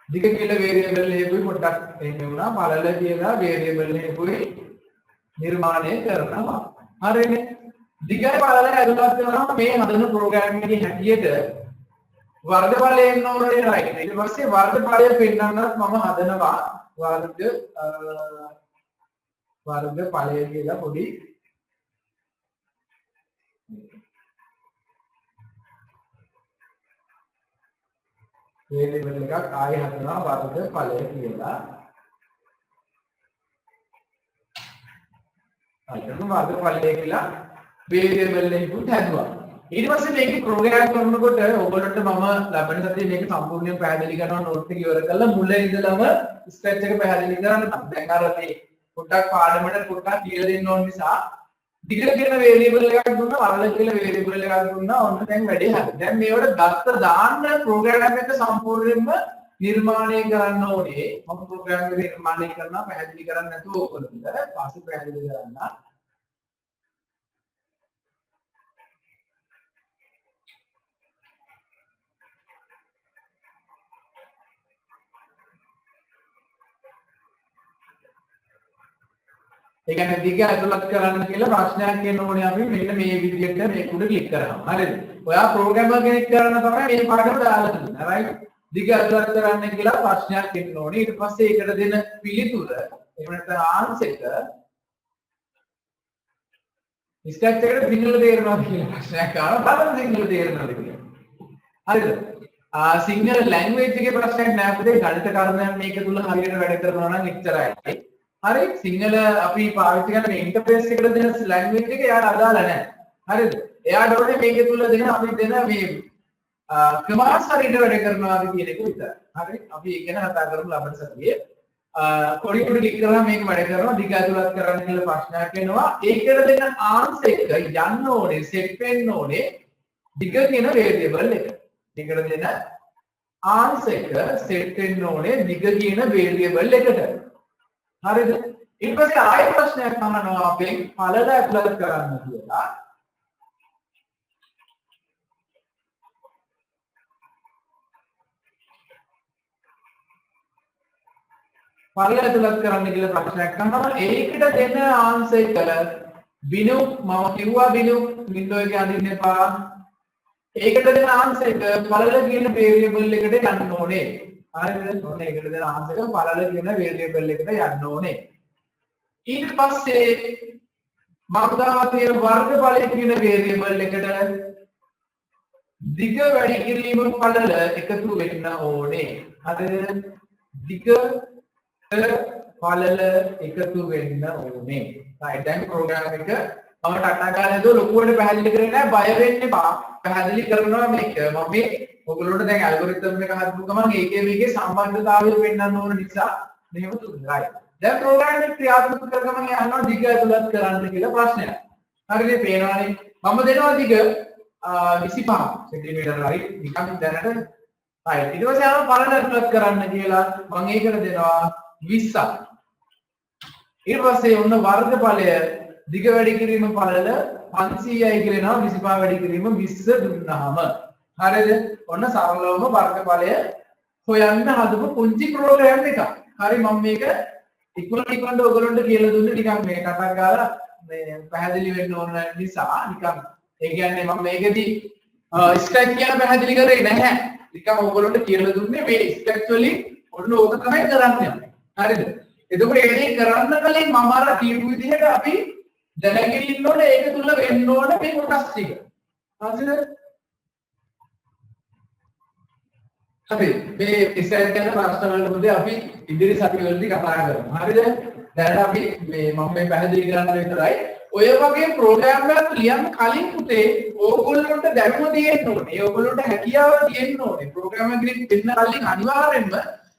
දිග කියලා වේරියබල් එකකුයි පොඩ්ඩක් එන්නේ වුණා පළල කියලා වේරියබල් එකකුයි නිර්මාණය කරනවා. හරිනේ. දිගයි පළල ඇතුළත් කරනවා මේ හදන ප්‍රෝග්‍රෑම් එකේ හැටියට වර්ගඵලය එන්න ඕනේ right. ඊට පස්සේ වර්ගඵලය පෙන්නන්නත් මම හදනවා වර්ගඵලය කියලා පොඩි වේරියබල් එකක් ආයෙ හදනවා වර්ගඵලය කියලා. අයිතන වර්ගඵලය කියලා වේරියබල් එකකුත් හැදුවා. ඊට පස්සේ මේක ප්‍රෝග්‍රෑම් කරනකොට ඔයගොල්ලන්ට මම ලබන සතියේ මේක සම්පූර්ණයෙන් පැහැදිලි කරනවා නෝට් එක ඉවර කරලා මුල ඉඳලම ස්ක්‍රැච් එක පැහැදිලි කරන්න. දැන් අර මේ පොඩ්ඩක් පාඩමට පොඩ්ඩක් කියලා දෙන්න ඕන නිසා දිග කියන වේරියබල් එකක් දුන්නා වරල කියලා වේරියබල් එකක් දුන්නා ඔන්න දැන් වැඩේ හරි. දැන් මේවට දත්ත දාන්න ප්‍රෝග්‍රෑම් එක සම්පූර්ණයෙන්ම නිර්මාණය කරන්න ඕනේ. මම ප්‍රෝග්‍රෑම් එක නිර්මාණය කරනවා පැහැදිලි කරන්න නැතුව ඔයගොල්ලන්ට පස්සේ පැහැදිලි කරන්න. ඒ කියන්නේ දිග ඇතුළත් කරන්න කියලා ප්‍රශ්නයක් එන්න ඕනේ අපි මෙන්න මේ විදිහට මේක උඩ ක්ලික් කරනවා. හරිද? ඔයා ප්‍රෝග්‍රෑමර් කෙනෙක් කරන තමයි මේ පාඩම දාලා තියෙන්නේ. right? දිග ඇතුළත් කරන්න කියලා ප්‍රශ්නයක් එන්න ඕනේ. ඊට පස්සේ ඒකට දෙන පිළිතුර එහෙම නැත්නම් ආන්සර් එක ස්ටැට් එකට සිංහල තේරෙනවා කියලා ප්‍රශ්නයක් ආවා. බලන්න සිංහල තේරෙනවද කියලා. හරිද? සිංහල ලැන්ග්වේජ් එකේ ප්‍රශ්නයක් නෑ පුතේ. ගණිත කර්මයන් මේක තුල හරියට වැඩ කරනවා නම් එච්චරයි. හරි සිංහල අපි පාවිච්චි කරන මේ ඉන්ටර්ෆේස් එකට දෙන ලැන්ග්වේජ් එක එයාට අදාළ නැහැ. හරිද? එයාට ඕනේ මේක තුල දෙන අපි දෙන මේ කමාන්ඩ්ස් හරියට වැඩ කරනවාද කියන එක විතරයි. හරි? අපි ඒක ගැන කතා කරමු ලබන සතියේ. පොඩි පොඩි ටික කරලා මේක වැඩ කරනවා දිග ඇතුළත් කරන්න කියලා ප්‍රශ්නයක් එනවා. ඒකට දෙන ආන්සර් එක යන්න ඕනේ සෙට් වෙන්න ඕනේ දිග කියන වේරියබල් එක. දිගට දෙන ආන්සර් එක සෙට් වෙන්න ඕනේ දිග කියන වේරියබල් එකට. හරිද? ඊට පස්සේ ආයෙ ප්‍රශ්නයක් අහනවා අපෙන් පළල ඇතුළත් කරන්න කියලා. පළල ඇතුළත් කරන්න කියලා ප්‍රශ්නයක් අහනවා. ඒකට දෙන ආන්සර් එක බිනු මම කිව්වා බිනු වින්ඩෝ එකේ අදින්න එපා. ඒකට දෙන ආන්සර් එක පළල කියන වේරියබල් එකට යන්න ඕනේ. හරිද? ඔන්න ඒකට දෙන ආන්සර් එක පළල කියන වේරියබල් එකට යන්න ඕනේ. ඊට පස්සේ මම තියෙන වර්ගඵලය කියන වේරියබල් එකට දිග වැඩි කිරීම පළල එකතු වෙන්න ඕනේ. හරිද? දිග පළල එකතු වෙන්න ඕනේ. right දැන් ප්‍රෝග්‍රෑම් එක මම ටටා ගාලා නේද ලොකුවට පැහැදිලි කරේ නැහැ බය වෙන්න එපා. පැහැදිලි කරනවා මේක. මම මේ ඔයගොල්ලෝට දැන් ඇල්ගොරිතම් එක හදපු ගමන් ඒකේ මේකේ සම්බන්ධතාවය පෙන්වන්න ඕන නිසා මෙහෙම තුනයි. දැන් ප්‍රෝග්‍රෑම් එක ක්‍රියාත්මක කරගමන් යනවා දිග ඇතුළත් කරන්න කියලා ප්‍රශ්නයක්. හරිද? පේනවනේ. මම දෙනවා දිග 25 සෙන්ටිමීටර right නිකන් දැනට right. ඊට පස්සේ ආව පළල ඇතුළත් කරන්න කියලා මම ඒකට දෙනවා 20ක්. ඊට පස්සේ ඔන්න වර්ගඵලය දිග වැඩි කිරීම පළල 500යි කියලා එනවා 25 වැඩි කිරීම 20 දුන්නාම. හරිද? ඔන්න සරලවම වර්ගඵලය හොයන්න හදපු පුංචි ප්‍රෝග්‍රෑම් එකක්. හරි මම මේක ඉක්මනට ඔයගොල්ලන්ට කියලා දුන්නේ නිකන් මේ කතා කරලා මේ පැහැදිලි වෙන්න ඕන නිසා නිකන් ඒ කියන්නේ මම මේකෙදි ස්ටැක් කියන පැහැදිලි කරේ නැහැ. නිකන් ඔයගොල්ලන්ට කියලා දුන්නේ මේ ස්ටැක් වලින් ඔන්න ඕක තමයි කරන්නේ. හරිද? එතකොට ඒක කරන්න කලින් මම අර කියපු විදිහට අපි දැනගෙන ඉන්න ඕනේ ඒක තුල වෙන්න ඕනේ මේ කොටස් ටික. හරිද? අපි මේ ඉස්සෙල් කරන ප්‍රශ්න වලට මුදේ අපි ඉදිරි සතිවලදී කතා කරමු. හරිද? දැන් අපි මේ මම මේ පැහැදිලි කරන්න විතරයි. ඔය වගේ ප්‍රෝග්‍රෑම් එකක් ලියන්න කලින් පුතේ ඕගොල්ලන්ට දැනුම තියෙන්න ඕනේ. ඕගොල්ලන්ට හැකියාව තියෙන්න ඕනේ. ප්‍රෝග්‍රෑම් එකකින් දෙන්න කලින් අනිවාර්යෙන්ම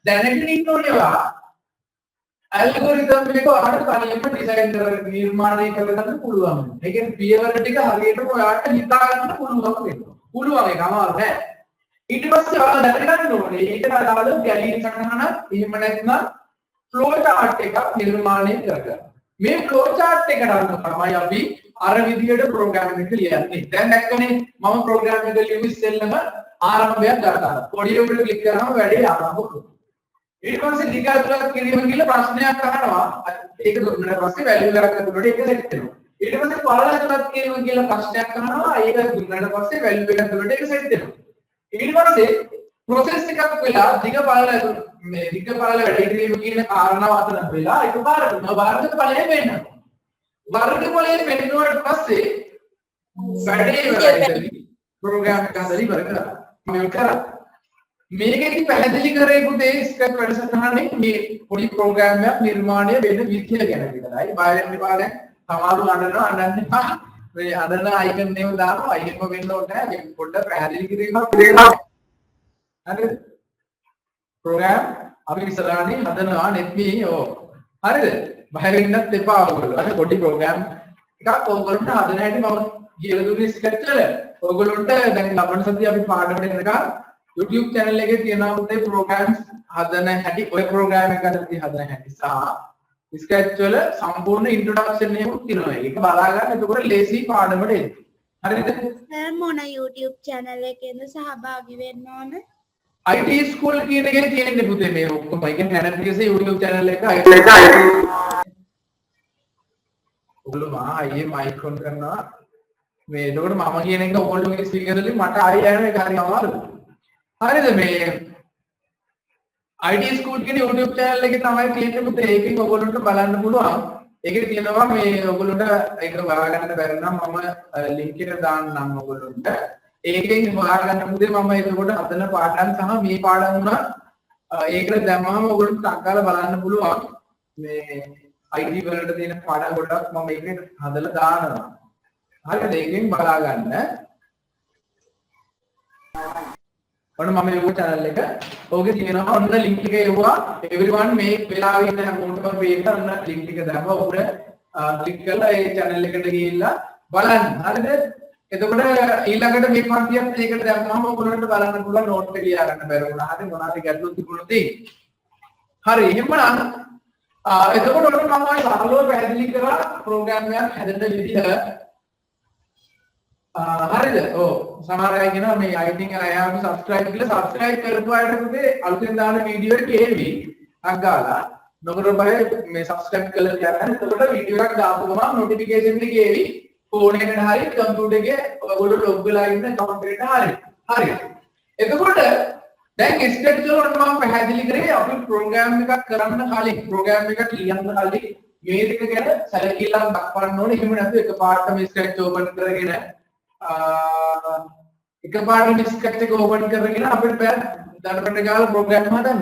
දැනගෙන ඉන්න ඕනේ ඔයා. ඇල්ගොරිතම් එක ඔයාලට තනියම ඩිසයින් කරලා නිර්මාණය කරගන්න පුළුවන්. ඒ කියන්නේ පියවර ටික හරියටම ඔයාලට හිතා ගන්න පුළුවන් වෙනවා. පුළුවන් ඒක අමාරු නෑ. ඊට පස්සේ ඔයාලා දැනගන්න ඕනේ ඒකට අදාළ ගැලීම් සටහන එහෙම නැත්නම් ෆ්ලෝ chart එකක් නිර්මාණය කරගන්න. මේ ෆ්ලෝ chart එකට අනුව තමයි අපි අර විදියට ප්‍රෝග්‍රෑම් එක ලියන්නේ. දැන් දැක්කනේ මම ප්‍රෝග්‍රෑම් එක ලියුවේ ඉස්සෙල්ලම ආරම්භයක් ගන්නවා. පොඩි උඩට ක්ලික් කරාම වැඩේ ආරම්භ වෙනවා. ඊට පස්සේ දිග අතුලත් කිරීම කියලා ප්‍රශ්නයක් අහනවා. ඒක දුන්නාට පස්සේ වැලියු එකක් අතුලට ඒක සෙට් වෙනවා. ඊට පස්සේ පළල අතුලත් කිරීම කියලා ප්‍රශ්නයක් අහනවා. ඒක දුන්නාට පස්සේ වැලියු එකක් අතුලට ඒක සෙට් වෙනවා. ඊට පස්සේ process එකක් වෙලා දිග පළල මේ දිග පළල වැඩි කිරීම කියන කාරණාව අතර වෙලා එකපාරටම වර්ග ඵලය වෙනවා. වර්ග ඵලය වෙනුවට පස්සේ වැඩේ ඉවරයි. ප්‍රෝග්‍රෑම් එක හදලා ඉවර කරා. මේක කරා. මේකෙදි පැහැදිලි කරේ පුතේ ස්ක්‍රැප් වැඩසටහනේ මේ පොඩි ප්‍රෝග්‍රෑම් එකක් නිර්මාණය වෙන විදිය ගැන විතරයි. බාහිරින් විපාකයෙන් සමහරව අඬන්න එපා. මේ අඬන අයිකන් නේම දානවා. අයිකන්ම වෙන්න ඕනේ නැහැ. මේක පොඩ්ඩක් පැහැදිලි කිරීමක් වෙනවා. හරිද? ප්‍රෝග්‍රෑම් අපි ඉස්සරහනේ හදනවා නෙත් ඕ. හරිද? බාහිරින්නත් එපා ඔයගොල්ලෝ. අර පොඩි ප්‍රෝග්‍රෑම් එකක් ඔයගොල්ලන්ට හදන හැටි මම කියලා දුන්නේ ස්ක්‍රැච් වල. ඔයගොල්ලන්ට දැන් ලබන සතියේ අපි පාඩමට එනකම් YouTube channel එකේ තියෙනවා උදේ programs හදන හැටි ඔය program එක අතරදී හදන හැටි සහ Scratch වල සම්පූර්ණ introduction එකක් තියෙනවා. ඒක බලා ගන්න. එතකොට ලේසි පාඩමට එන්න. හරිද? සර් මොන YouTube channel එකේද සහභාගී වෙන්න ඕන? IT school කියන එකේ තියෙන්නේ පුතේ මේ ඔක්කොම. ඒ කියන්නේ NPS YouTube channel එක ඔයගොල්ලෝ ආයේ mic on කරනවා. මේ එතකොට මම කියන එක ඔයගොල්ලෝගේ speaker වලින් මට ආයෙ යන එක හරි අමාරුයි. හරිද මේ IT school කියන YouTube channel එකේ තමයි තියෙන්නේ පුතේ. ඒකෙන් ඔයගොල්ලන්ට බලන්න පුළුවන්. ඒකේ තියෙනවා මේ ඔයගොල්ලන්ට ඒක හොයා ගන්න බැරි නම් මම link එක දාන්නම් ඔයගොල්ලන්ට. ඒකෙන් හොයා ගන්න පුතේ මම එතකොට හදන පාඩම් සහ මේ පාඩම් උනා ඒකට දැම්මම ඔයගොල්ලන්ට අක්කාලා බලන්න පුළුවන්. මේ IT වලට තියෙන පාඩම් කොටක් මම ඒකේ හදලා දානවා. හරිද? ඒකෙන් බලා ගන්න. ඔන්න මම YouTube channel එක ඕකේ තියෙනවා ඔන්න link එක එවුවා everyone මේ වෙලාවේ ඉන්න හැමෝටම පේන්න ඔන්න link එක දාපුවා උඩ click කරලා ඒ channel එකට ගිහිල්ලා බලන්න හරිද එතකොට ඊළඟට මේ පන්තියත් ඒකට දැම්මම ඔයගොල්ලන්ට බලන්න පුළුවන් note එක ලියා ගන්න බැරි වුණා හරි මොනවාට ගැටලු තිබුණොත් හරි එහෙමනම් එතකොට ඔන්න මම සරලව පැහැදිලි කරා program එකක් හැදෙන්න විදිහ හරිද? ඔව්. සමහර අය කියනවා මේ I think I have to subscribe කියලා subscribe කරපු අයට පුතේ අලුතෙන් දාන වීඩියෝ එක එවි. අග්ගාලා. නොකර බය මේ subscribe කරලා තියාගන්න. එතකොට වීඩියෝ එකක් දාපු ගමන් notification එක එවි. ෆෝන් එකට හරි කම්පියුටර් එකේ ඔයගොල්ලෝ log වෙලා ඉන්න account එකට හරි. හරි. එතකොට දැන් ස්ටෙප් වලට මම පැහැදිලි කරේ අපි ප්‍රෝග්‍රෑම් එකක් කරන්න කලින් ප්‍රෝග්‍රෑම් එකක් ලියන්න කලින් මේ දෙක ගැන සැලකිල්ලක් දක්වන්න ඕනේ. එහෙම නැත්නම් එකපාරටම ස්ක්‍රැච් ඕපන් කරගෙන එකපාරටම ස්ක්‍රැච් එක ඕපන් කරගෙන අපිට බෑ දඩබඩ ගාලා ප්‍රෝග්‍රෑම් හදන්න.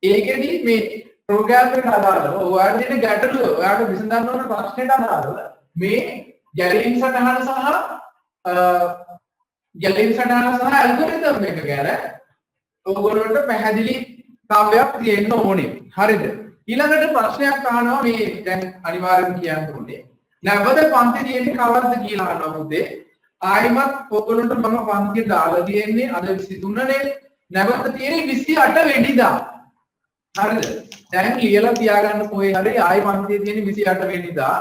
ඒකෙදි මේ ප්‍රෝග්‍රෑම් එකට අදාළව ඔයාලට දෙන ගැටලුව ඔයාලට විසඳන්න ඕන ප්‍රශ්නෙට අදාළව මේ ගැලීම් සටහන සහ ඇල්ගොරිතම් එක ගැන ඔයගොල්ලන්ට පැහැදිලි තාවයක් තියෙන්න ඕනේ. හරිද? ඊළඟට ප්‍රශ්නයක් අහනවා මේ දැන් අනිවාර්යෙන් කියන්න ඕනේ. නැවත පන්ති තියෙන්නේ කවද්ද කියලා අහනවා පුතේ. ආයිමත් ඔයගොල්ලන්ට මම පන්තිය දාලා තියෙන්නේ අද 23 නේ. නැවත තියෙන්නේ 28 වෙනිදා. හරිද? දැන් ලියලා තියාගන්න කොහේ හරි ආයි පන්තිය තියෙන්නේ 28 වෙනිදා.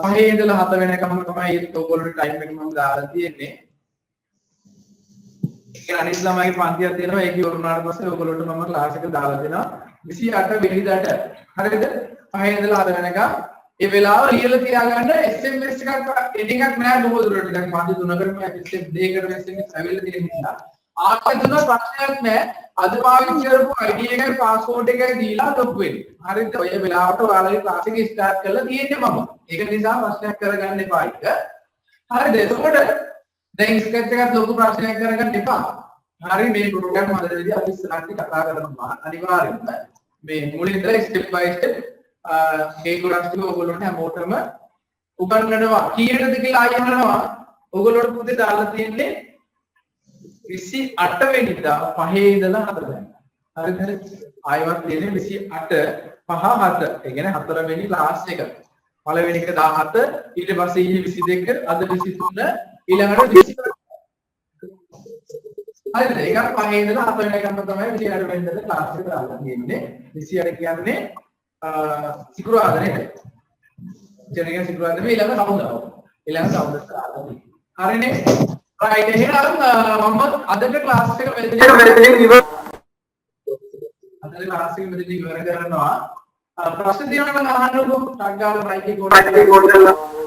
5 ඉඳලා 7 වෙනකම් තමයි ඔයගොල්ලන්ට ටයිම් එක මම දාලා තියෙන්නේ. ඒක අනිත් ළමයි පන්තියක් තියෙනවා ඒක ඉවරුනාට පස්සේ ඔයගොල්ලන්ට මම ක්ලාස් එක දාලා දෙනවා 28 වෙනිදාට. හරිද? 5 ඉඳලා 7 වෙනකම් ඒ වෙලාව ලියලා තියාගන්න SMS එකක් එඩින් එකක් නෑ බොහෝ දුරට. දැන් පන්ති 3කටම SMS දෙකකට SMS ඇවිල්ලා තියෙන නිසා ආයෙත් දුන ප්‍රශ්නයක් නෑ. අද පාවිච්චි කරපු ID එකයි පාස්වර්ඩ් එකයි දීලා ලොග් වෙන්න. හරිද? ඔය වෙලාවට ඔයාලගේ ක්ලාස් එක ස්ටාර්ට් කරලා තියෙන්නේ මම. ඒක නිසා ප්‍රශ්නයක් කරගන්න එපා එක. හරිද? එතකොට දැන් ස්කැච් එකත් ලොකු ප්‍රශ්නයක් කරගන්න එපා. හරි මේ ප්‍රෝග්‍රෑම් හදලාදී අපි ඉස්සරහට කතා කරනවා අනිවාර්යෙන්ම. මේ මුලින් ඉඳලා ස්ටෙප් බයි ස්ටෙප් මේ ගොඩක් ටික ඔයගොල්ලන්ට හැමෝටම උගන්වනවා. කීයටද කියලා ආයෙ අහනවා. ඔයගොල්ලන්ට පුතේ දාලා තියෙන්නේ 28 වෙනිදා 5 ඉඳලා 7 වෙනිදා. හරිද? ආයෙවත් තියෙන්නේ 28 5 7. ඒ කියන්නේ 4 වෙනි ක්ලාස් එක. පළවෙනි එක 17 ඊට පස්සේ ඊයේ 22 අද 23 ඊළඟට 20. හරිද? ඒක 5 ඉඳලා 7 වෙනිකම් තමයි 28 වෙනිදා ක්ලාස් එක දාලා තියෙන්නේ. 28 කියන්නේ සිකුරාදා නේද? ජනක සිකුරාදා මේ ඊළඟ සමුදා. ඊළඟ සමුදා. හරිනේ? right එහෙනම් මම අදට ක්ලාස් එක මෙතනින් ඉවර. අදට ක්ලාස් එක මෙතන ඉවර කරනවා. ප්‍රශ්න තියෙනවා නම් අහන්නකෝ. ටක් ගාලා මයික් එක